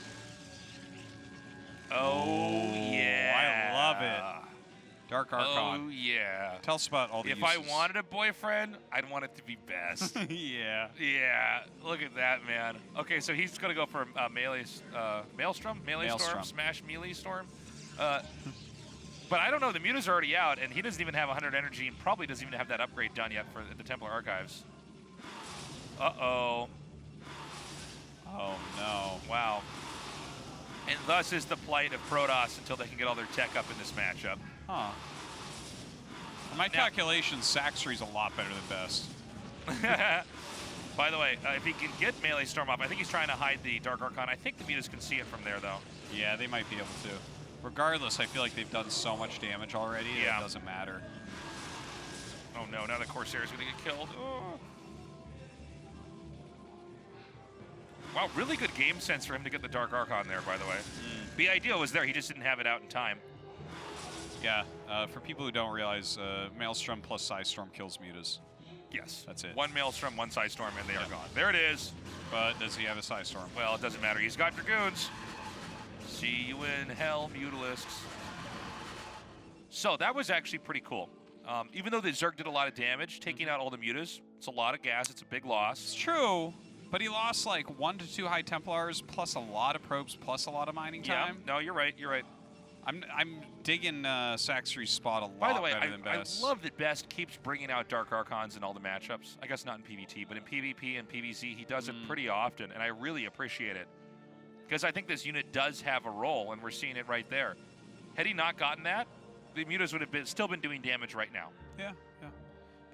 Oh, yeah. I love it. Dark Archon. Oh, yeah. Tell us about all the If I wanted a boyfriend, I'd want it to be best. Yeah. Yeah. Look at that, man. Okay, so he's going to go for Maelstrom? Melee Storm? Smash Melee Storm? But I don't know. The mutas are already out, and he doesn't even have 100 energy and probably doesn't even have that upgrade done yet for the Templar Archives. Uh-oh. Oh, no. Wow. And thus is the plight of Protoss until they can get all their tech up in this matchup. Huh. In my calculations, Sacsri's a lot better than best. By the way, if he can get Melee Storm up, I think he's trying to hide the Dark Archon. I think the mutas can see it from there, though. Yeah, they might be able to. Regardless, I feel like they've done so much damage already, it doesn't matter. Oh, no. Now the Corsair is going to get killed. Oh. Wow, really good game sense for him to get the Dark Archon there, by the way. The idea was there. He just didn't have it out in time. Yeah, for people who don't realize, Maelstrom plus Psystorm kills mutas. Yes. That's it. 1 Maelstrom, 1 Psystorm, and they are gone. There it is. But does he have a Psystorm? Well, it doesn't matter. He's got Dragoons. See you in hell, Mutalisks. So that was actually pretty cool. Even though the Zerg did a lot of damage, taking out all the mutas, it's a lot of gas. It's a big loss. It's true. But he lost like 1 to 2 High Templars, plus a lot of probes, plus a lot of mining time. Yeah, no, you're right. You're right. I'm digging Sacsri's spot a lot By the way, better than Best. I love that Best keeps bringing out Dark Archons in all the matchups. I guess not in PvT, but in PvP and PvZ, he does it pretty often, and I really appreciate it. Because I think this unit does have a role, and we're seeing it right there. Had he not gotten that, the mutas would have still been doing damage right now. Yeah, yeah.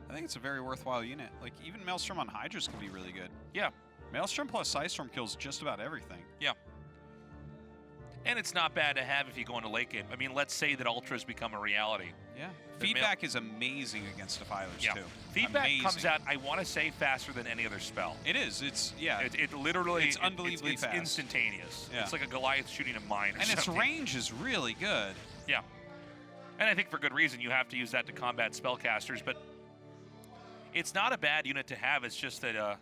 I think it's a very worthwhile unit. Like, even Maelstrom on Hydras can be really good. Yeah. Maelstrom plus Psystorm kills just about everything. Yeah. And it's not bad to have if you go into late game. I mean, let's say that Ultras become a reality. Yeah. Feedback is amazing against Defilers, too. Feedback comes out, I want to say, faster than any other spell. It is. It's, yeah. It literally... It's unbelievably fast. It's instantaneous. Yeah. It's like a Goliath shooting a mine or something. And its range is really good. Yeah. And I think for good reason, you have to use that to combat spellcasters, but it's not a bad unit to have. It's just that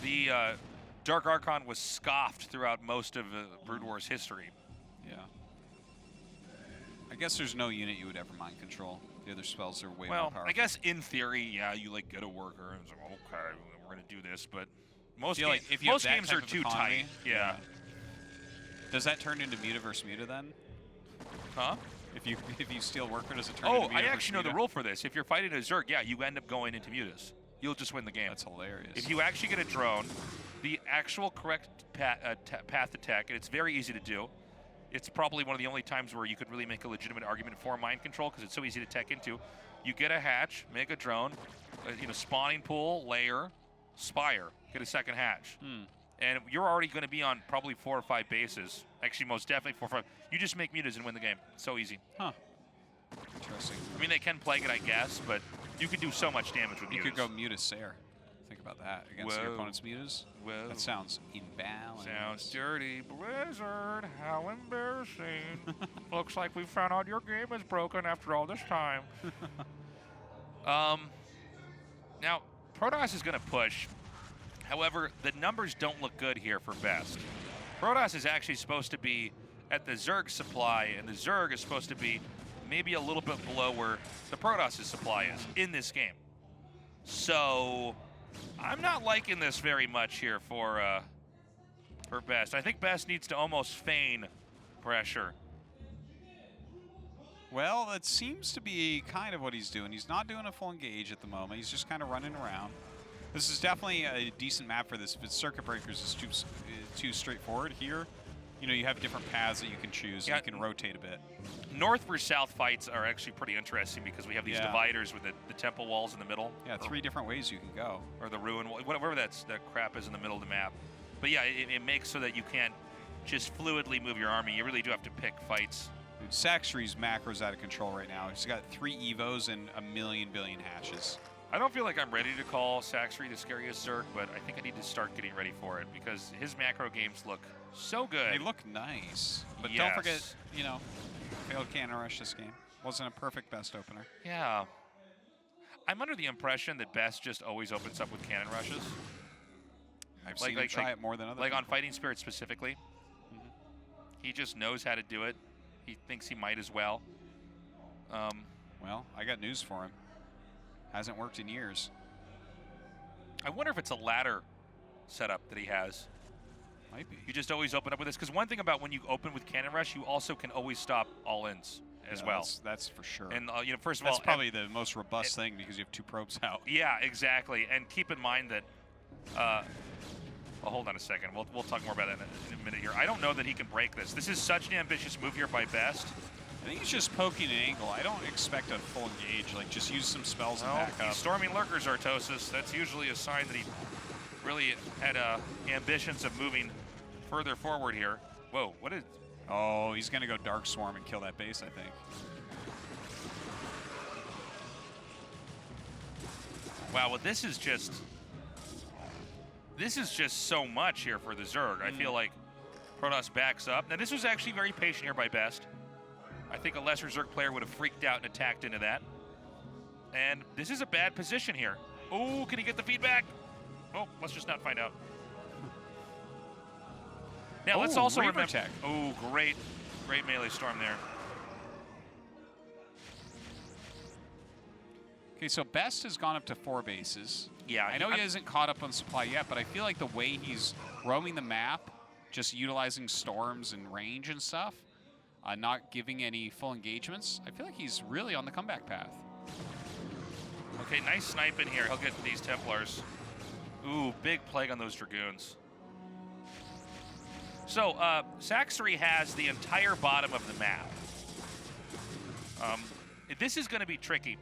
the Dark Archon was scoffed throughout most of Brood War's history. Yeah. I guess there's no unit you would ever mind control. The other spells are way more powerful. I guess in theory, yeah, you like get a worker and it's like, okay, we're gonna do this, but most games are too tight. Yeah. Does that turn into muta versus muta then? Huh? If you steal worker, does it turn into muta? I actually know the rule for this. If you're fighting a Zerg, yeah, you end up going into mutas. You'll just win the game. That's hilarious. If you actually get a drone, the actual correct path to tech, and it's very easy to do. It's probably one of the only times where you could really make a legitimate argument for mind control because it's so easy to tech into. You get a hatch, make a drone, spawning pool, layer, spire, get a second hatch. And you're already going to be on probably 4 or 5 bases. Actually, most definitely 4 or 5. You just make mutas and win the game. It's so easy. Huh. Interesting. I mean, they can plague it, I guess, but you could do so much damage with mutas. You could go mutas there. Think about that against your opponent's mutas. Whoa. That sounds imbalanced. Sounds dirty. Blizzard, how embarrassing. Looks like we found out your game is broken after all this time. Now, Protoss is going to push. However, the numbers don't look good here for Best. Protoss is actually supposed to be at the Zerg supply, and the Zerg is supposed to be maybe a little bit below where the Protoss' supply is in this game. So I'm not liking this very much here for Best. I think Best needs to almost feign pressure. Well, that seems to be kind of what he's doing. He's not doing a full engage at the moment. He's just kind of running around. This is definitely a decent map for this, but Circuit Breakers is too straightforward. Here, you have different paths that you can choose. Yeah, and you can rotate a bit. North versus south fights are actually pretty interesting because we have these dividers with the temple walls in the middle. Yeah, 3 different ways you can go. Or the ruin, whatever that crap is in the middle of the map. But yeah, it makes so that you can't just fluidly move your army. You really do have to pick fights. Dude, Sacsri's macro's out of control right now. He's got 3 Evos and a billion hatches. I don't feel like I'm ready to call Sacsri the scariest Zerg, but I think I need to start getting ready for it because his macro games look so good. They look nice. But yes. Don't forget, failed cannon rush this game. Wasn't a perfect Best opener. Yeah. I'm under the impression that Best just always opens up with cannon rushes. I've seen him try it more than others. Like on Fighting Spirit specifically. He just knows how to do it. He thinks he might as well. Well, I got news for him. Hasn't worked in years. I wonder if it's a ladder setup that he has. Might be. You just always open up with this. Because one thing about when you open with Cannon Rush, you also can always stop all-ins as well. That's for sure. And, first of all... That's probably the most robust thing because you have 2 probes out. Yeah, exactly. And keep in mind that... well, hold on a second. We'll talk more about that in a minute here. I don't know that he can break this. This is such an ambitious move here by Best. I think he's just poking an angle. I don't expect a full engage. Like, just use some spells and back up. He's storming Lurkers, Artosis. That's usually a sign that he really had ambitions of moving further forward here. Whoa, what is... Oh, he's going to go Dark Swarm and kill that base, I think. Wow, well, this is just so much here for the Zerg. I feel like Protoss backs up. Now, this was actually very patient here by Best. I think a lesser Zerg player would have freaked out and attacked into that. And this is a bad position here. Oh, can he get the feedback? Oh, let's just not find out. Now, let's also remember... Tech. Oh, great melee storm there. Okay, so Best has gone up to 4 bases. Yeah. I know he hasn't caught up on supply yet, but I feel like the way he's roaming the map, just utilizing storms and range and stuff, not giving any full engagements, I feel like he's really on the comeback path. Okay, nice snipe in here. He'll get these Templars. Ooh, big plague on those Dragoons. So, Sacsri has the entire bottom of the map. This is going to be tricky.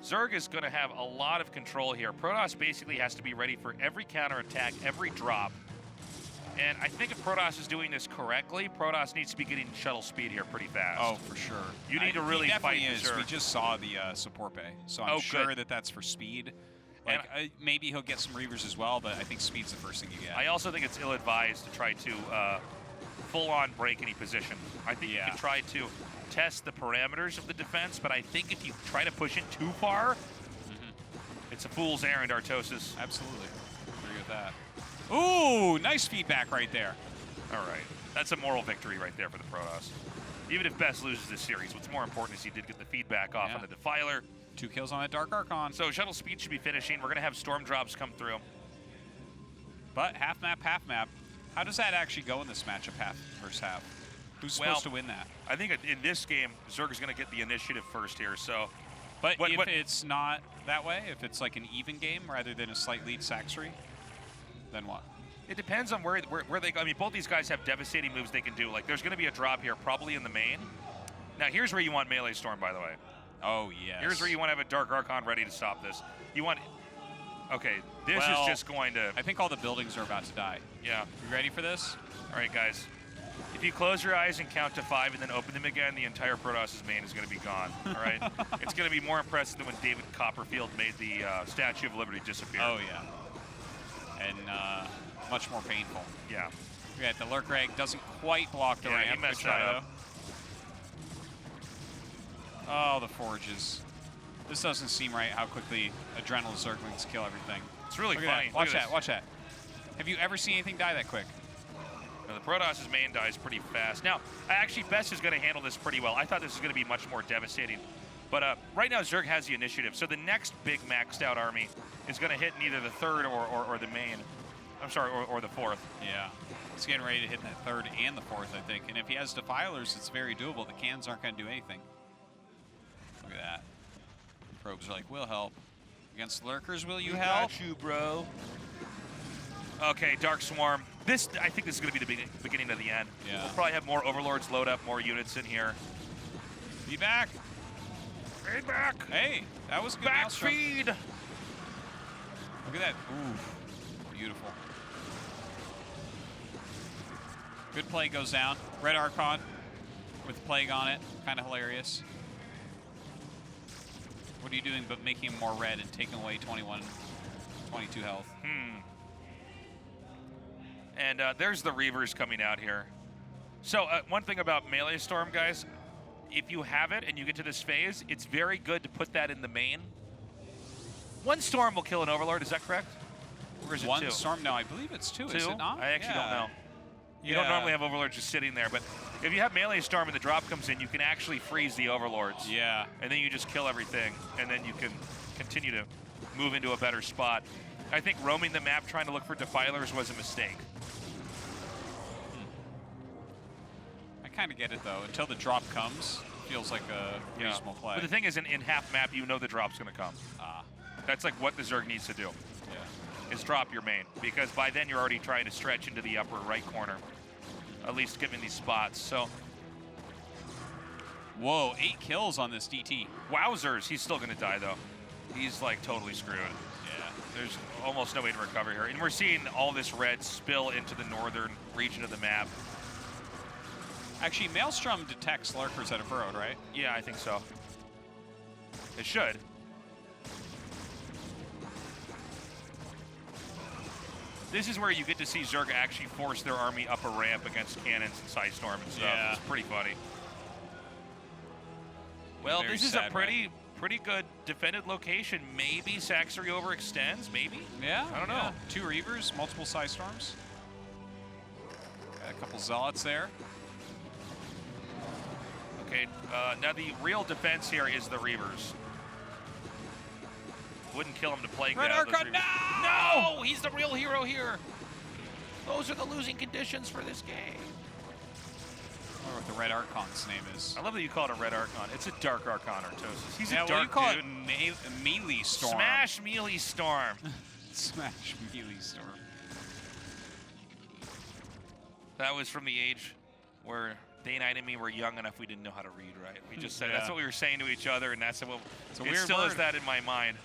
Zerg is going to have a lot of control here. Protoss basically has to be ready for every counterattack, every drop. And I think if Protoss is doing this correctly, Protoss needs to be getting shuttle speed here pretty fast. Oh, for sure. You need to really fight the Zerg. We just saw the support bay, so I'm sure that that's for speed. Like, maybe he'll get some Reavers as well, but I think speed's the first thing you get. I also think it's ill-advised to try to full-on break any position. I think you can try to test the parameters of the defense, but I think if you try to push it too far, it's a fool's errand, Artosis. Absolutely. Agree with that. Ooh, nice feedback right there. All right. That's a moral victory right there for the Protoss. Even if Best loses this series, what's more important is he did get the feedback off on the Defiler. 2 kills on that Dark Archon. So shuttle speed should be finishing. We're going to have storm drops come through. But half map. How does that actually go in this matchup, half versus half? Who's supposed to win that? I think in this game, Zerg is going to get the initiative first here. So, but if it's not that way, if it's like an even game rather than a slight lead Sacsri, then what? It depends on where they go. I mean, both these guys have devastating moves they can do. Like, there's going to be a drop here, probably in the main. Now, here's where you want Melee Storm, by the way. Oh, yes. Here's where you want to have a Dark Archon ready to stop this. You want... Okay, this is just going to... I think all the buildings are about to die. Yeah. You ready for this? All right, guys. If you close your eyes and count to 5 and then open them again, the entire Protoss' main is going to be gone, all right? It's going to be more impressive than when David Copperfield made the Statue of Liberty disappear. Oh, yeah. And much more painful. Yeah. Yeah, the Lurk Rag doesn't quite block the ramp. He messed that up. Oh, the forges. This doesn't seem right, how quickly Adrenal Zerglings kill everything. It's really Look funny. Watch that, watch that. Have you ever seen anything die that quick? Now, the Protoss' main dies pretty fast. Now, actually, Best is going to handle this pretty well. I thought this was going to be much more devastating. But right now, Zerg has the initiative. So the next big maxed out army is going to hit in either the third or the main. I'm sorry, or the fourth. Yeah. He's getting ready to hit that third and the fourth, I think. And if he has Defilers, it's very doable. The cannons aren't going to do anything. Look at that. Probes are like, we'll help. Against Lurkers, will you help? Got you, bro. Okay, Dark Swarm. I think this is going to be the beginning of the end. Yeah. We'll probably have more Overlords load up, more units in here. Feedback. Feedback. Hey, that was good. Back feed. Look at that. Ooh, beautiful. Good Plague goes down. Red Archon with Plague on it. Kind of hilarious. What are you doing but making him more red and taking away 22 health? And there's the Reavers coming out here. So one thing about Melee Storm, guys, if you have it and you get to this phase, it's very good to put that in the main. One Storm will kill an Overlord, is that correct? Or is it One 2? Storm? No, I believe it's 2, is it not? I actually don't know. You don't normally have Overlords just sitting there, but if you have Melee Storm and the drop comes in, you can actually freeze the Overlords. Yeah. And then you just kill everything, and then you can continue to move into a better spot. I think roaming the map trying to look for Defilers was a mistake. I kind of get it, though. Until the drop comes, it feels like a reasonable play. But the thing is, in half map, you know the drop's going to come. That's like what the Zerg needs to do. Yeah. Is drop your main, because by then you're already trying to stretch into the upper right corner, at least given these spots. So, whoa, 8 kills on this DT. Wowzers, he's still going to die though. He's like totally screwed. Yeah. There's almost no way to recover here, and we're seeing all this red spill into the northern region of the map. Actually, Maelstrom detects Lurkers that have burrowed, right? Yeah, I think so. It should. This is where you get to see Zerg actually force their army up a ramp against cannons and Psystorm and stuff. Yeah. It's pretty funny. Well, Very this is sad, a pretty good defended location. Maybe Sacsri overextends, maybe? Yeah. I don't know. 2 Reavers, multiple Psystorms. Got a couple Zealots there. Okay, now the real defense here is the Reavers. Wouldn't kill him to Plague Red out those Archon, Reavers. No! He's the real hero here. Those are the losing conditions for this game. I wonder what the Red Archon's name is. I love that you call it a Red Archon. It's a Dark Archon, Artosis. He's Yeah, a dark what do you call dude. it? Melee Storm. Smash Melee Storm. Smash Melee Storm. That was from the age where Dana and me were young enough we didn't know how to read right. We just said that's what we were saying to each other, and that's what It's a it weird still word. is that in my mind.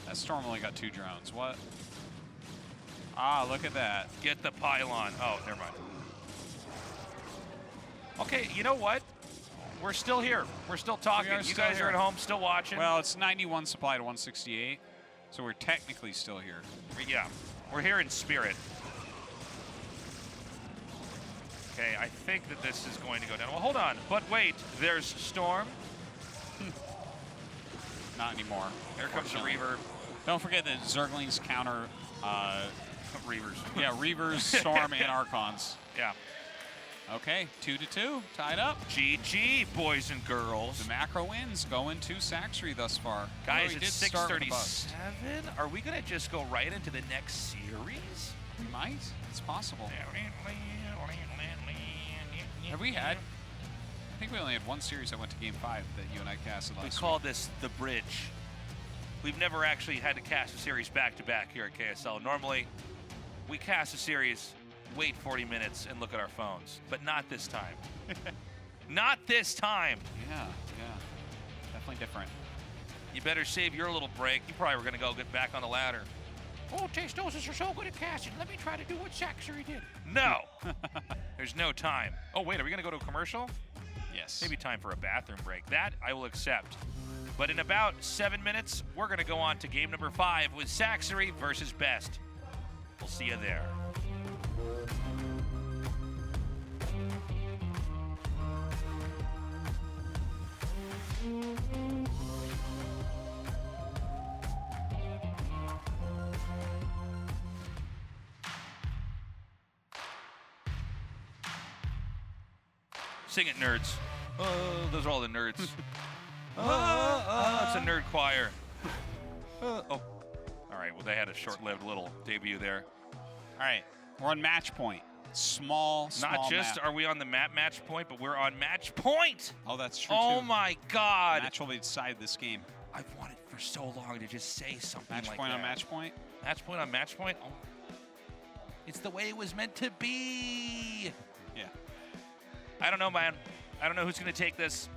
That Storm only got 2 drones. What? Ah, look at that. Get the pylon. Oh, never mind. Okay, you know what? We're still here. We're still talking. You still guys here. are at home still watching. Well, it's 91 supply to 168, so we're technically still here. Yeah, we're here in spirit. Okay, I think that this is going to go down. Well, hold on. But wait, there's Storm. Not anymore. Here comes the Reaver. Don't forget that Zerglings counter... Reavers. Yeah, Reavers, Storm, and Archons. Yeah. Okay, 2-2, tied up. GG, boys and girls. The macro wins going to Sacsri thus far. Guys, Although he it's did start with a bust. 6:37. Are we going to just go right into the next series? We might. It's possible. Have we had... I think we only had one series that went to Game 5 that you and I casted last We week. call this the bridge. We've never actually had to cast a series back-to-back here at KSL. Normally, we cast a series, wait 40 minutes, and look at our phones. But not this time. Not this time. Yeah. Definitely different. You better save your little break. You probably were going to go get back on the ladder. Oh, Tastosis are so good at casting. Let me try to do what Sacsri did. No. There's no time. Oh, wait, are we going to go to a commercial? Yes. Maybe time for a bathroom break. That I will accept. But in about 7 minutes, we're going to go on to game number 5 with Sacsri versus Best. We'll see you there. Sing it, nerds. Oh, those are all the nerds. It's a nerd choir. Oh. All right, well, they had a short-lived little debut there. All right, we're on match point. Small Not just map. are we on the map match point, but we're on match point. Oh, that's true, Oh, too. my God. Match will be decided this game. I've wanted for so long to just say something Match like point that. on match point? Match point on match point? Oh. It's the way it was meant to be. Yeah. I don't know, man. I don't know who's going to take this.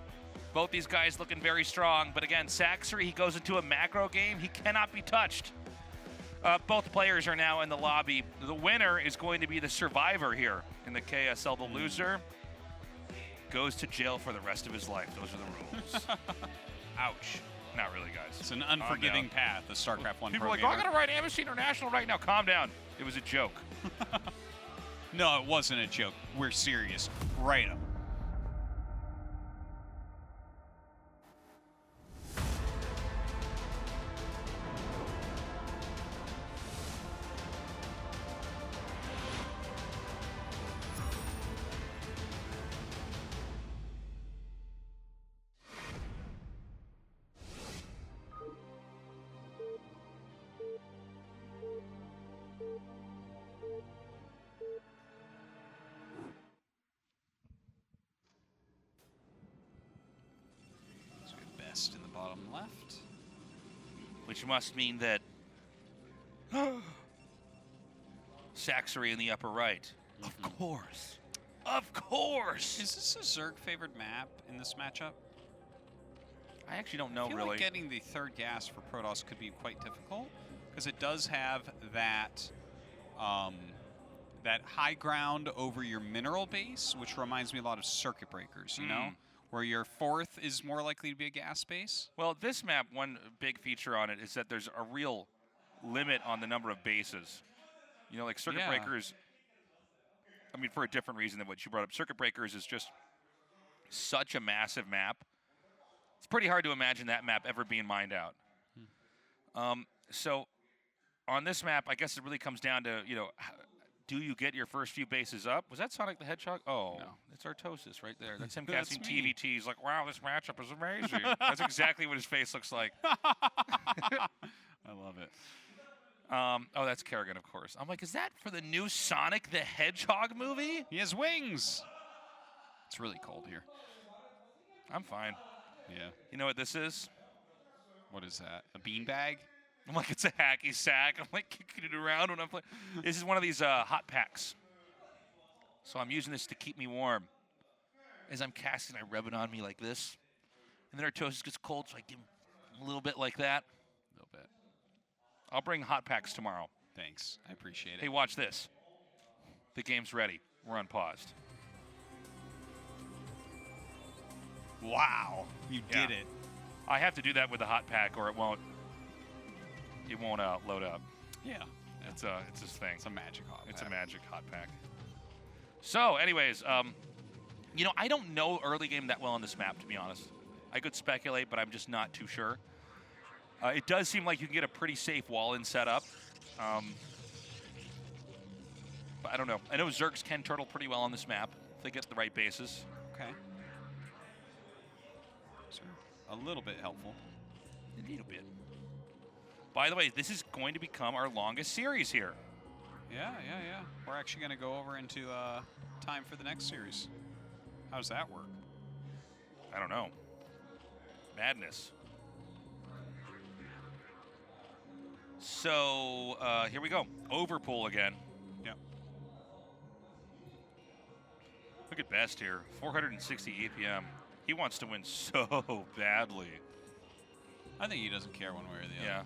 Both these guys looking very strong. But again, Sacsri, he goes into a macro game. He cannot be touched. Both players are now in the lobby. The winner is going to be the survivor here in the KSL. The loser goes to jail for the rest of his life. Those are the rules. Ouch. Not really, guys. It's an unforgiving path, the StarCraft 1 People pro are like, oh, I gamer. got to write Amnesty International right now. Calm down. It was a joke. No, it wasn't a joke. We're serious. Write 'em. So we have Best in the bottom left. Which must mean that Sacsri in the upper right. Of course. Of course. Is this a Zerg favored map in this matchup? I actually don't know, I feel really. like getting the third gas for Protoss could be quite difficult because it does have that that high ground over your mineral base, which reminds me a lot of circuit breakers, you know, where your fourth is more likely to be a gas base. Well, this map, one big feature on it is that there's a real limit on the number of bases. You know, like circuit Yeah. breakers, I mean, for a different reason than what you brought up. Circuit breakers is just such a massive map. It's pretty hard to imagine that map ever being mined out. So on this map, I guess it really comes down to, you know, do you get your first few bases up? Was that Sonic the Hedgehog? Oh, No. it's Artosis right there. That's him That's casting me. TVT. He's like, wow, this matchup is amazing. That's exactly what his face looks like. I love it. Oh, that's Kerrigan, of course. I'm like, is that for the new Sonic the Hedgehog movie? He has wings. It's really cold here. I'm fine. Yeah. You know what this is? What is that? A beanbag? I'm like, it's a hacky sack. I'm like kicking it around when I'm playing. This is one of these hot packs. So I'm using this to keep me warm. As I'm casting, I rub it on me like this. And then our toast gets cold, so I give him a little bit like that. A little bit. I'll bring hot packs tomorrow. Thanks. I appreciate it. Hey, watch this. The game's ready. We're unpaused. Wow. You Yeah. did it. I have to do that with the hot pack, or it won't load up. Yeah. It's this thing. It's a magic hot It's pack. a magic hot pack. So, anyways, you know, I don't know early game that well on this map, to be honest. I could speculate, but I'm just not too sure. It does seem like you can get a pretty safe wall-in setup. But I don't know. I know Zergs can turtle pretty well on this map if they get the right bases. Okay. So, a little bit helpful. A little bit. By the way, this is going to become our longest series here. Yeah. We're actually going to go over into time for the next series. How does that work? I don't know. Madness. So, here we go. Overpool again. Look at Best here, 460 APM. He wants to win so badly. I think he doesn't care one way or the other. Yeah.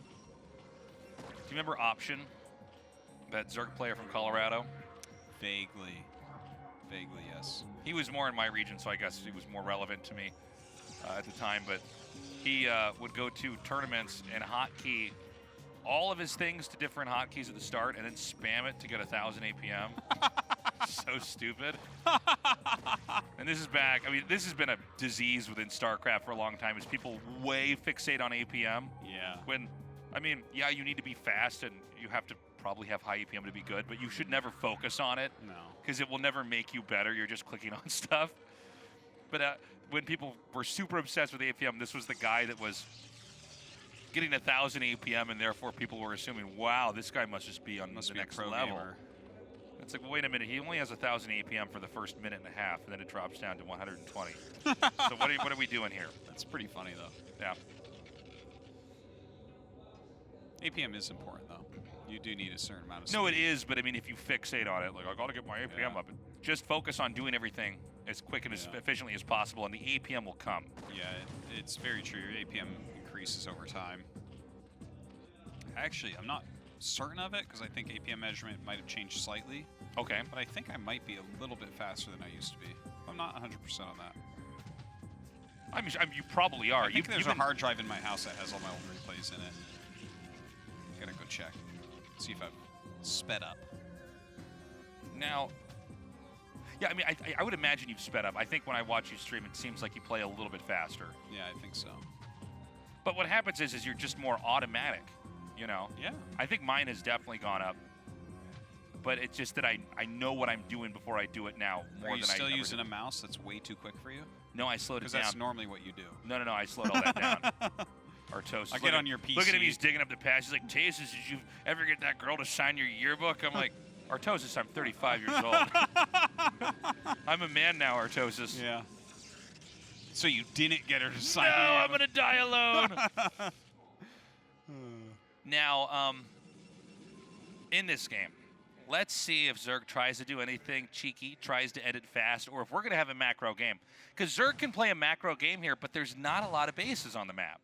Do you remember Option? That Zerg player from Colorado? Vaguely. Vaguely, yes. He was more in my region, so I guess he was more relevant to me at the time. But he would go to tournaments and hotkey all of his things to different hotkeys at the start and then spam it to get 1,000 APM. So stupid. And this is back. I mean, this has been a disease within StarCraft for a long time, is people way fixate on APM. Yeah. When, I mean, yeah, you need to be fast and you have to probably have high APM to be good, but you should never focus on it. No. Because it will never make you better. You're just clicking on stuff. But when people were super obsessed with APM, this was the guy that was getting 1,000 APM, and therefore people were assuming, wow, this guy must just be on the next level. Gamer. It's like, well, wait a minute, he only has 1,000 APM for the first minute and a half, and then it drops down to 120. So what are we doing here? That's pretty funny, though. Yeah. APM is important, though. You do need a certain amount of speed. No, it is, but I mean, if you fixate on it, like, I got to get my APM up, just focus on doing everything as quick and as efficiently as possible, and the APM will come. Yeah, it's very true. Your APM increases over time. Actually, I'm not certain of it, because I think APM measurement might have changed slightly. Okay. But I think I might be a little bit faster than I used to be. I'm not 100% on that. I mean, you probably are. I think there's a hard drive in my house that has all my old replays in it. Gotta go check. See if I've sped up. Now, yeah, I mean, I would imagine you've sped up. I think when I watch you stream, it seems like you play a little bit faster. Yeah, I think so. But what happens is you're just more automatic, you know? Yeah. I think mine has definitely gone up. But it's just that I know what I'm doing before I do it now more than I Are you still ever using did. a mouse that's way too quick for you? No, I slowed it Because down. that's normally what you do. No, I slowed all that down. Artosis. I get on your PC. Look at him, he's digging up the past. He's like, Tasis, did you ever get that girl to sign your yearbook? I'm like, Artosis, I'm 35 years old. I'm a man now, Artosis. Yeah. So you didn't get her to sign No, your I'm yearbook? going to die alone. Now, in this game, let's see if Zerg tries to do anything cheeky, tries to edit fast, or if we're going to have a macro game. Because Zerg can play a macro game here, but there's not a lot of bases on the map.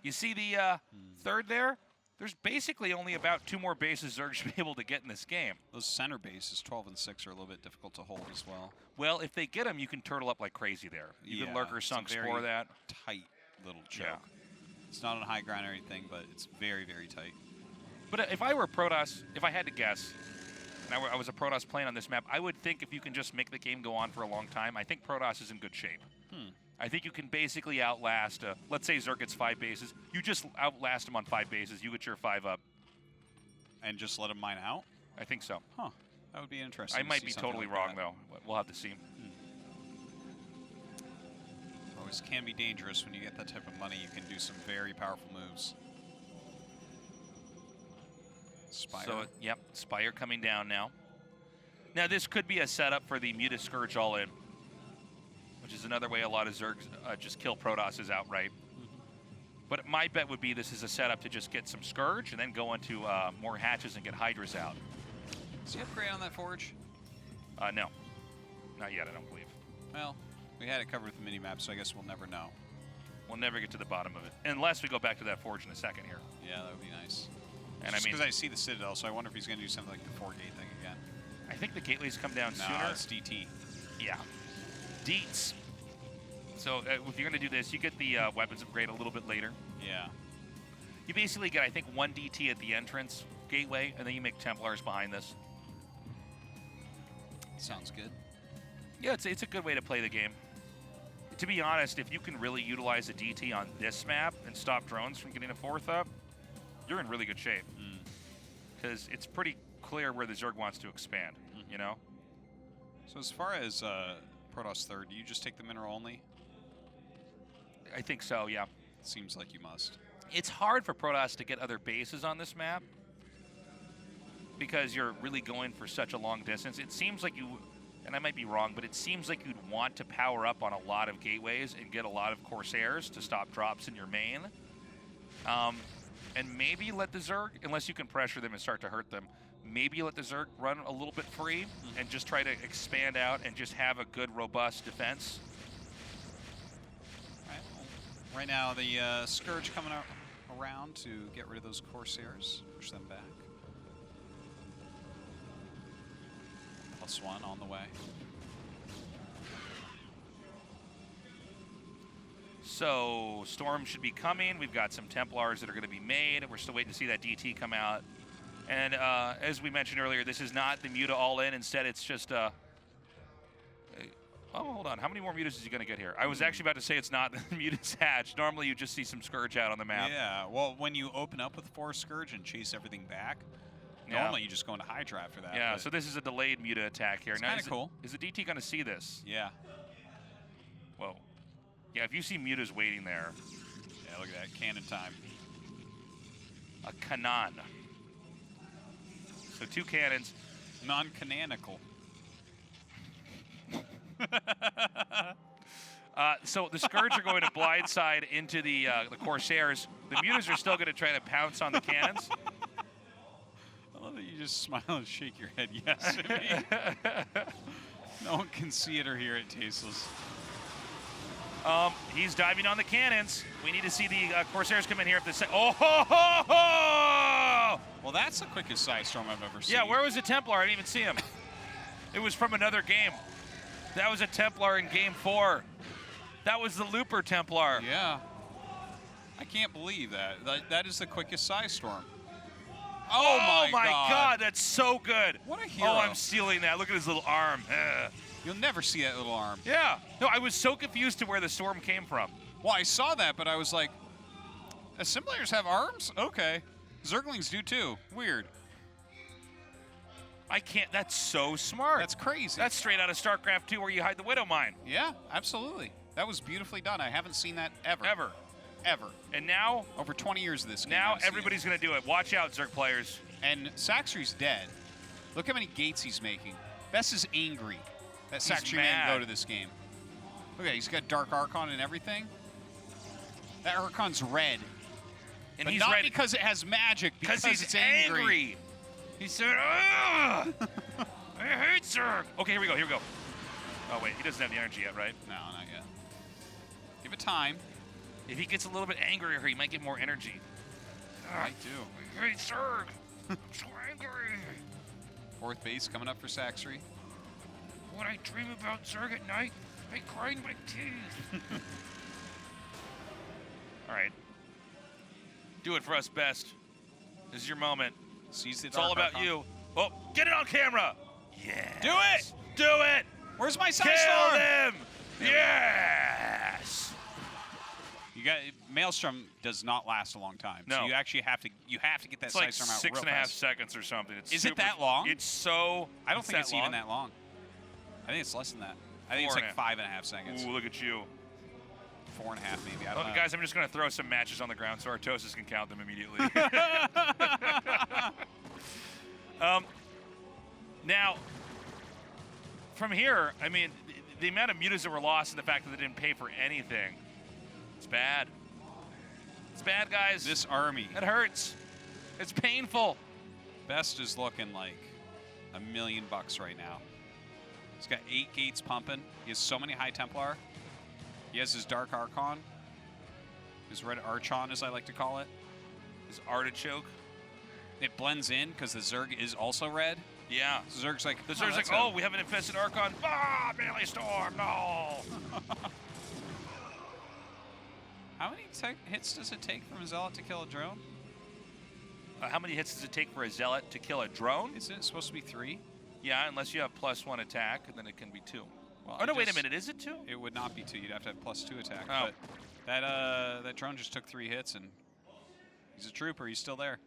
You see the third there? There's basically only about 2 more bases Zerg should be able to get in this game. Those center bases, 12 and 6, are a little bit difficult to hold as well. Well, if they get them, you can turtle up like crazy there. Even Lurker Sunk score that. Tight little choke. Yeah. It's not on high ground or anything, but it's very, very tight. But if I were a Protoss, if I had to guess, and I was a Protoss playing on this map, I would think if you can just make the game go on for a long time, I think Protoss is in good shape. I think you can basically outlast, let's say Zerg gets 5 bases. You just outlast him on 5 bases. You get your 5 up. And just let him mine out? I think so. Huh. That would be interesting. I might be totally wrong, though. We'll have to see. Always can be dangerous when you get that type of money. You can do some very powerful moves. Spire. So, yep, Spire coming down now. Now, this could be a setup for the Muta Scourge all-in, which is another way a lot of Zergs just kill Protosses outright. But my bet would be this is a setup to just get some Scourge and then go into more hatches and get Hydras out. Does he upgrade on that Forge? No. Not yet, I don't believe. Well, we had it covered with the mini-map, so I guess we'll never know. We'll never get to the bottom of it. Unless we go back to that Forge in a second here. Yeah, that would be nice. And just I mean, because I see the Citadel, so I wonder if he's going to do something like the 4-gate thing again. I think the gateways come down No, sooner. it's DT. Yeah. Deets. So if you're going to do this, you get the weapons upgrade a little bit later. Yeah. You basically get, I think, 1 DT at the entrance gateway, and then you make Templars behind this. Sounds good. Yeah, it's a good way to play the game. To be honest, if you can really utilize a DT on this map and stop drones from getting a 4th up, you're in really good shape. Because it's pretty clear where the Zerg wants to expand, you know? So as far as Protoss 3rd, do you just take the mineral only? I think so, yeah. Seems like you must. It's hard for Protoss to get other bases on this map because you're really going for such a long distance. It seems like you, and I might be wrong, but it seems like you'd want to power up on a lot of gateways and get a lot of Corsairs to stop drops in your main. And maybe let the Zerg, unless you can pressure them and start to hurt them, maybe let the Zerg run a little bit free and just try to expand out and just have a good, robust defense. All right, well, right now, the Scourge coming around to get rid of those Corsairs, push them back. +1 on the way. So Storm should be coming. We've got some Templars that are going to be made. We're still waiting to see that DT come out. And as we mentioned earlier, this is not the Muta all-in. Instead, it's just oh, hold on. How many more Mutas is he going to get here? I was actually about to say it's not the Muta's hatch. Normally, you just see some Scourge out on the map. Yeah, well, when you open up with 4 Scourge and chase everything back, normally you just go into Hydra after that. Yeah, so this is a delayed Muta attack here. It's now, kind of cool. Is the DT going to see this? Yeah. Whoa. Yeah, if you see Mutas waiting there. Yeah, look at that. Cannon time. A cannon. So 2 cannons. Non-canonical. So the Scourge are going to blindside into the Corsairs. The Mutas are still going to try to pounce on the cannons. I love that you just smile and shake your head yes to me. No one can see it or hear it, Tasteless. He's diving on the cannons. We need to see the Corsairs come in here. If the oh ho ho ho! Well, that's the quickest side storm I've ever seen. Yeah, where was the Templar? I didn't even see him. It was from another game. That was a Templar in Game 4. That was the Looper Templar. Yeah. I can't believe that. That is the quickest side storm. Oh my God, that's so good. What a hero. Oh, I'm stealing that. Look at his little arm. You'll never see that little arm. Yeah. No, I was so confused to where the storm came from. Well, I saw that, but I was like, Assimilators have arms? Okay. Zerglings do too. Weird. I can't. That's so smart. That's crazy. That's straight out of StarCraft 2 where you hide the Widow Mine. Yeah, absolutely. That was beautifully done. I haven't seen that ever. Ever. And now, over 20 years of this game. Now everybody's going to do it. Watch out, Zerg players. And Sacsri's dead. Look how many gates he's making. Bess is angry that Sacsri didn't go to this game. Look at, he's got Dark Archon and everything. That Archon's red. And but he's not red because it has magic, because it's angry. He said, "Ugh, I hate Zerg." Okay, here we go. Oh wait, he doesn't have the energy yet, right? No, not yet. Give it time. If he gets a little bit angrier, he might get more energy. I do. I hate Zerg. I'm so angry. 4th base coming up for Sacsri. When I dream about Zerg at night, I grind my teeth. All right. Do it for us, Best. This is your moment. It's all about you. Oh, get it on camera. Yeah. Do it. Do it. Where's my side Kill storm? them. Yes. You got Maelstrom does not last a long time. No. So you actually have to get that It's side like storm out 6.5 real seconds or something. It's Is it that long? It's so. I don't think it's long. even that long. I think it's less than that. I think it's like 5.5 seconds. Ooh, look at you. 4.5 maybe. I don't know. Guys, I'm just going to throw some matches on the ground so Artosis can count them immediately. Now, from here, I mean, the amount of mutas that were lost and the fact that they didn't pay for anything, it's bad. It's bad, guys. This army. It hurts. It's painful. Best is looking like $1 million right now. He's got 8 gates pumping. He has so many High Templar. He has his Dark Archon. His Red Archon, as I like to call it. His Artichoke. It blends in because the Zerg is also red. Yeah. So Zerg's like, the Zerg's like, oh, we have an infested Archon. Ah, melee storm, no. How many hits does it take from a Zealot to kill a drone? How many hits does it take for a Zealot to kill a drone? Isn't it supposed to be 3? Yeah, unless you have +1 attack, and then it can be 2. Well, oh, no, wait a minute. Is it 2? It would not be 2. You'd have to have +2 attack. Oh. But that drone just took 3 hits, and he's a trooper. He's still there.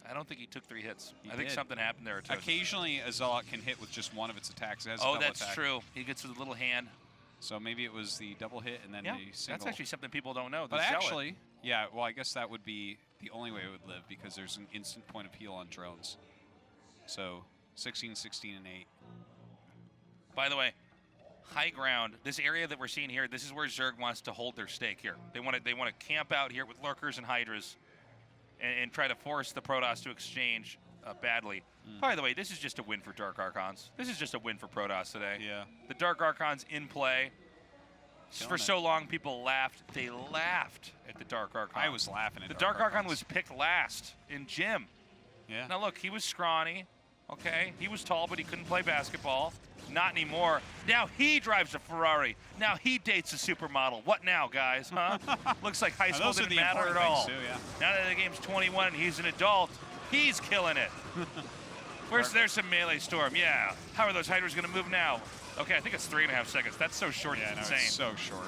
I don't think he took 3 hits. He I think did. something happened there. Occasionally, a Zealot can hit with just one of its attacks. It has a oh, double that's attack. true. He gets with a little hand. So maybe it was the double hit and then Yeah, the single. that's actually something people don't know. But The Zealot. actually, yeah, well, I guess that would be the only way it would live because there's an instant point of heal on drones. So 16, 16, and 8. By the way, high ground. This area that we're seeing here, this is where Zerg wants to hold their stake here. They want to camp out here with lurkers and hydras. and try to force the Protoss to exchange badly. By the way, this is just a win for Dark Archons. This is just a win for Protoss today. Yeah. The Dark Archons in play. For so long, people laughed. They laughed at the Dark Archon. I was laughing at the Dark Archon was picked last in gym. Yeah. Now look, he was scrawny. Okay, he was tall, but he couldn't play basketball. Not anymore. Now he drives a Ferrari. Now he dates a supermodel. What now, guys? Huh? Looks like high school didn't matter at all. Too, yeah. Now that the game's 21 and he's an adult, he's killing it. There's some melee storm. Yeah. How are those Hydras going to move now? Okay, I think it's 3.5 seconds. That's so short. Yeah, it's no, insane. it's so short.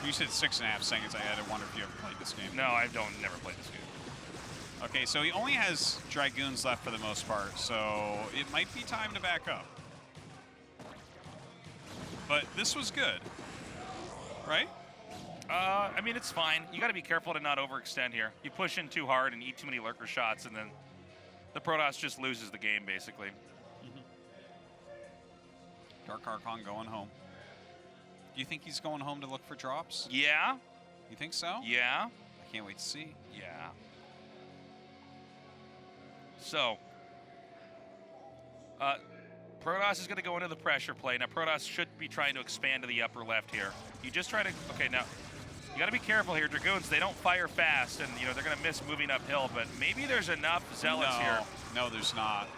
You said 6.5 seconds. I had to wonder if you ever played this game. No, I don't. Never played this game. Okay, so he only has Dragoons left for the most part, so it might be time to back up. But this was good, right? I mean, it's fine. You got to be careful to not overextend here. You push in too hard and eat too many lurker shots, and then the Protoss just loses the game, basically. Dark Archon going home. Do you think he's going home to look for drops? Yeah. You think so? Yeah. I can't wait to see. Yeah. So, Protoss is going to go into the pressure play. Now, Protoss should be trying to expand to the upper left here. You just try to... Okay, now, you got to be careful here. Dragoons, they don't fire fast, and, you know, they're going to miss moving uphill, but maybe there's enough Zealots here. No, there's not.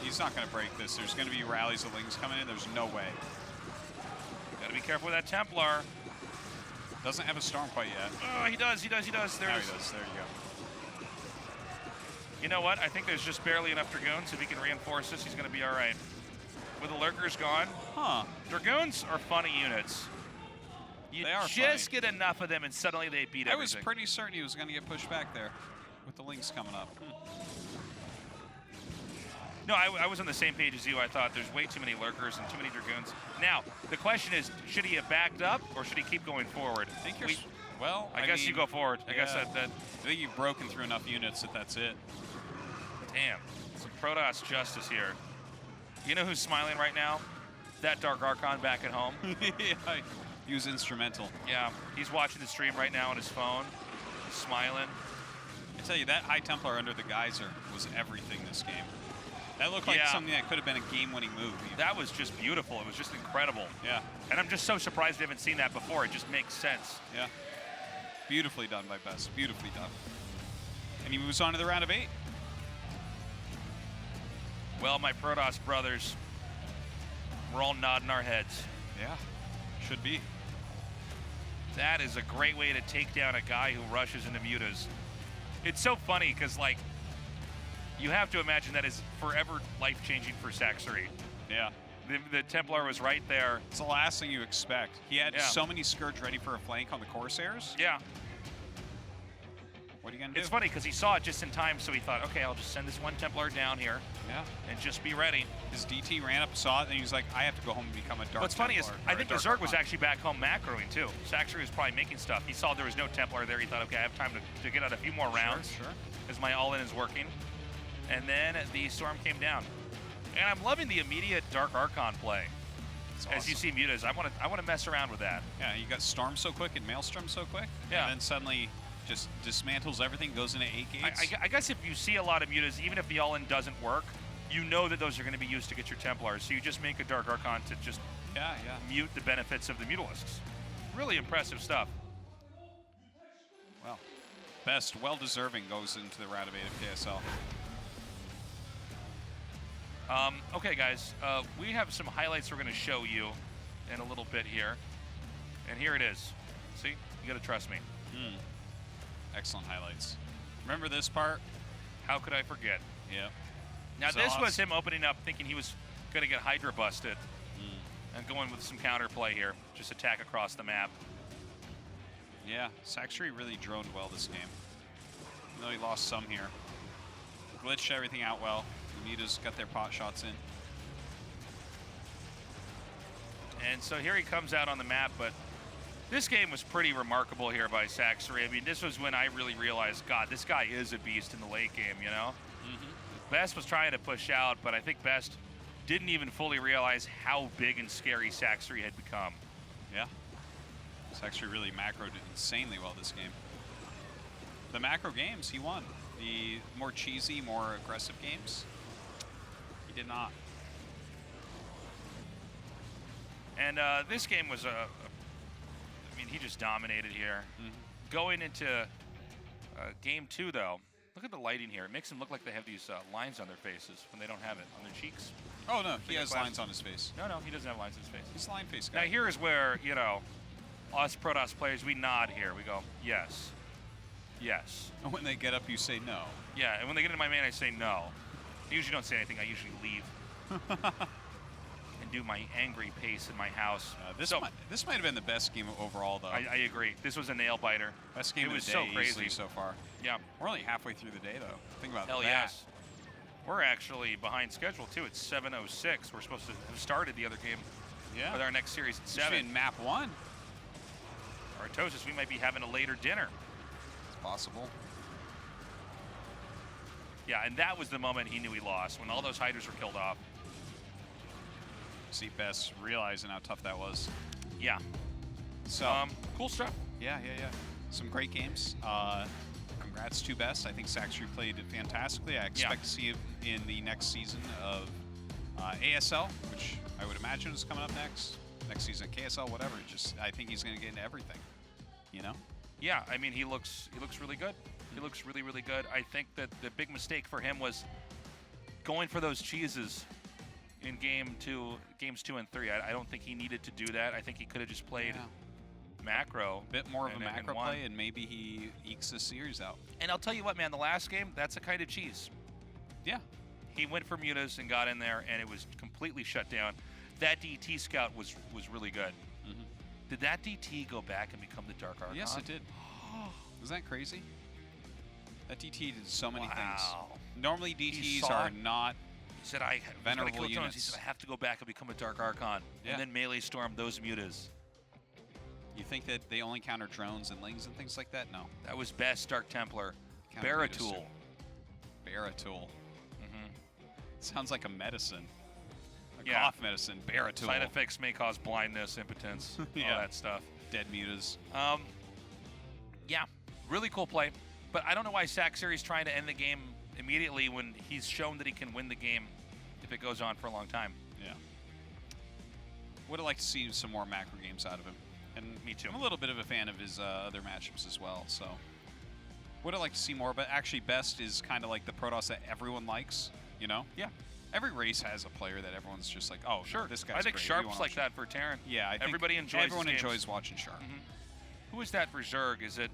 He's not going to break this. There's going to be rallies of Lings coming in. There's no way. Got to be careful with that Templar. Doesn't have a storm quite yet. Oh, he does. There he does. There you go. You know what? I think there's just barely enough Dragoons. If he can reinforce this, he's going to be all right. With the Lurkers gone. Huh. Dragoons are funny units. You just get enough of them, and suddenly they beat everything. I was pretty certain he was going to get pushed back there with the Lings coming up. No, I was on the same page as you. I thought there's way too many Lurkers and too many Dragoons. Now, the question is, should he have backed up, or should he keep going forward? I think you're... Well, I guess you go forward. I guess that... I think you've broken through enough units that's it. Damn. Some Protoss justice here. You know who's smiling right now? That Dark Archon back at home. Yeah, he was instrumental. Yeah, he's watching the stream right now on his phone. He's smiling. I tell you, that High Templar under the Geyser was everything this game. That looked like something that could have been a game-winning move. Even. That was just beautiful. It was just incredible. Yeah. And I'm just so surprised we haven't seen that before. It just makes sense. Yeah. Beautifully done by Best. Beautifully done. And he moves on to the round of 8. Well, my Protoss brothers, we're all nodding our heads. Yeah, should be. That is a great way to take down a guy who rushes into mutas. It's so funny because, like, you have to imagine that is forever life-changing for Sacsri. Yeah. The Templar was right there. It's the last thing you expect. He had so many Scourge ready for a flank on the Corsairs. Yeah. What are you going to do? It's funny because he saw it just in time, so he thought, okay, I'll just send this one Templar down here. Yeah. And just be ready. His DT ran up, saw it, and he was like, I have to go home and become a Dark What's funny is, I think the Zerg was Archon. actually back home macroing, too. Sacsri was probably making stuff. He saw there was no Templar there. He thought, okay, I have time to get out a few more rounds. Sure. As my all-in is working. And then the storm came down. And I'm loving the immediate Dark Archon play. It's As awesome. you see mutas, I want to mess around with that. Yeah, you got Storm so quick and Maelstrom so quick. Yeah. And then suddenly just dismantles everything, goes into 8 gates. I guess if you see a lot of mutas, even if the all-in doesn't work, you know that those are going to be used to get your Templars. So you just make a Dark Archon to just mute the benefits of the Mutalisks. Really impressive stuff. Well, Best, well-deserving, goes into the round of 8 of KSL. Okay, guys, we have some highlights we're going to show you in a little bit here. And here it is. See? You got to trust me. Excellent highlights. Remember this part? How could I forget? Yeah. Now, this was him opening up thinking he was going to get Hydra busted. And going with some counterplay here. Just attack across the map. Yeah, Sacsri really droned well this game. Even though he lost some here. Glitched everything out well. The mutas got their pot shots in. And so here he comes out on the map, but this game was pretty remarkable here by Sacsri. I mean, this was when I really realized, God, this guy is a beast in the late game, you know? Best was trying to push out, but I think Best didn't even fully realize how big and scary Sacsri had become. Yeah. Sacsri really macroed insanely well this game. The macro games, he won. The more cheesy, more aggressive games, he did not. And this game was I mean, he just dominated here. Going into game 2, though, look at the lighting here. It makes them look like they have these lines on their faces when they don't have it on their cheeks. Oh, no, he has lines on his face. No, he doesn't have lines on his face. He's a line face guy. Now, here is where, you know, us Protoss players, we nod here. We go, yes. Yes. And when they get up, you say no. Yeah, and when they get into my main, I say no. I usually don't say anything. I usually leave. And do my angry pace in my house. This might have been the best game overall, though. I agree. This was a nail biter. Best game it of was the day so crazy easily so far. Yeah. We're only halfway through the day, though. Think about Hell that. yes. We're actually behind schedule, too. It's 7:06. We're supposed to have started the other game with our next series at 7. In map 1. Artosis, we might be having a later dinner. It's possible. Yeah, and that was the moment he knew he lost, when all those hiders were killed off. See Best realizing how tough that was. Yeah. So cool stuff. Yeah. Some great games. Congrats to Best. I think Sacsri played I expect to see him in the next season of ASL, which I would imagine is coming up next season. KSL, whatever. I think he's going to get into everything. You know? Yeah, I mean, he looks really good. He looks really, really good. I think that the big mistake for him was going for those cheeses in games 2 and 3. I don't think he needed to do that. I think he could have just played macro. A bit more of a macro play, and maybe he ekes the series out. And I'll tell you what, man, the last game, that's a kind of cheese. Yeah. He went for mutas and got in there, and it was completely shut down. That DT scout was really good. Did that DT go back and become the Dark Archon? Yes, it did. Is that crazy? That DT did so many things. Normally DTs are not He said, I venerable units. He said, I have to go back and become a Dark Archon. Yeah. And then melee storm those mutas. You think that they only counter drones and lings and things like that? No. That was best Dark Templar. Counter mutas Baratool. too. Baratool. Sounds like a medicine. A cough medicine. Baratool. Side effects may cause blindness, impotence, all that stuff. Dead mutas. Yeah, really cool play. But I don't know why Sacsri's trying to end the game immediately when he's shown that he can win the game if it goes on for a long time. Yeah. Would have liked to see some more macro games out of him. And me too. I'm a little bit of a fan of his other matchups as well, so would have liked to see more. But actually, Best is kind of like the Protoss that everyone likes, you know? Yeah. Every race has a player that everyone's just like, oh, sure, this guy's I think great. Sharp's like that for Terran. Yeah, I think everybody enjoys. Everyone his games. enjoys watching Sharp. Who is that for Zerg? Is it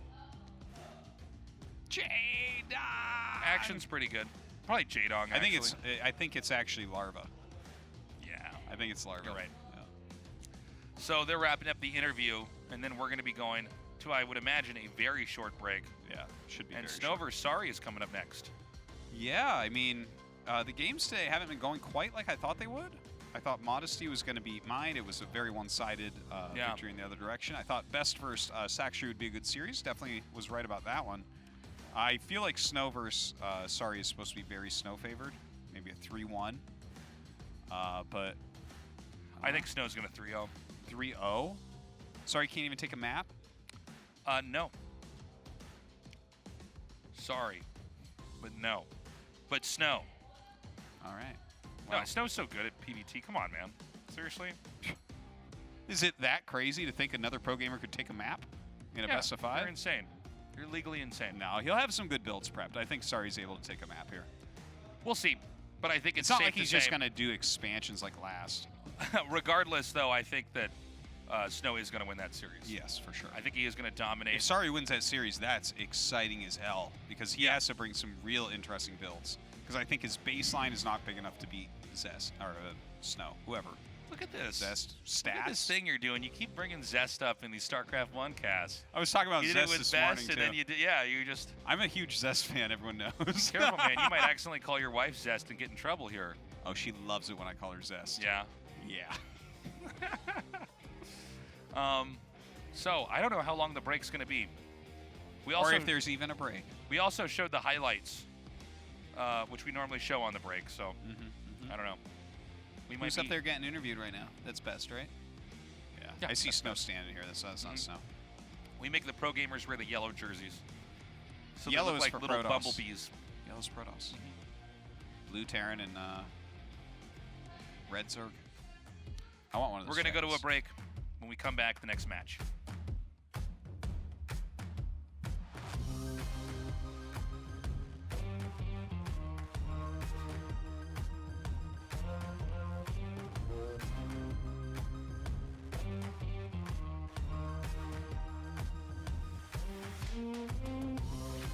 J-Dog? Action's pretty good. Probably J-Dog. I think it's actually Larva. Yeah. I think it's Larva. You're right. Yeah. So they're wrapping up the interview, and then we're going to be going to, I would imagine, a very short break. Yeah, should be. And very Snover Sari is coming up next. Yeah, I mean, the games today haven't been going quite like I thought they would. I thought Modesty was going to beat mine. It was a very one-sided victory in the other direction. I thought Best versus Sacsri would be a good series. Definitely was right about that one. I feel like Snow versus Sari is supposed to be very Snow favored. Maybe a 3-1. But I think Snow's going to 3-0. 3-0? Sari can't even take a map? No. Sorry. But no. But Snow. All right. No, Snow's so good at PvT. Come on, man. Seriously? Is it that crazy to think another pro gamer could take a map in a best of 5? You're insane. You're legally insane. No, he'll have some good builds prepped. I think Sari's able to take a map here. We'll see. But I think it's not safe like he's to just say, going to do expansions like last. regardless, though, I think that Snow is going to win that series. Yes, for sure. I think he is going to dominate. If Sari wins that series, that's exciting as hell because he has to bring some real interesting builds. Because I think his baseline is not big enough to beat Zest or Snow, whoever. Look at this. Zest stats. Look at this thing you're doing. You keep bringing Zest up in these StarCraft 1 casts. I was talking about you Zest did it with this Best, morning, and too. then you did. Yeah, you just. I'm a huge Zest fan. Everyone knows. Careful, man. You might accidentally call your wife Zest and get in trouble here. Oh, she loves it when I call her Zest. Yeah. Yeah. So I don't know how long the break's going to be. We also, or if there's even a break. We also showed the highlights, which we normally show on the break. So I don't know. We Who's up there getting interviewed right now? That's Best, right? Yeah. I see Snow standing here. That's not Snow. We make the pro gamers wear the yellow jerseys. So they Yellow look is like for little Protoss. bumblebees. Yellow's Protoss. Blue Terran and red Zerg. I want one of those. We're going to go to a dragons. break. When we come back, the next match.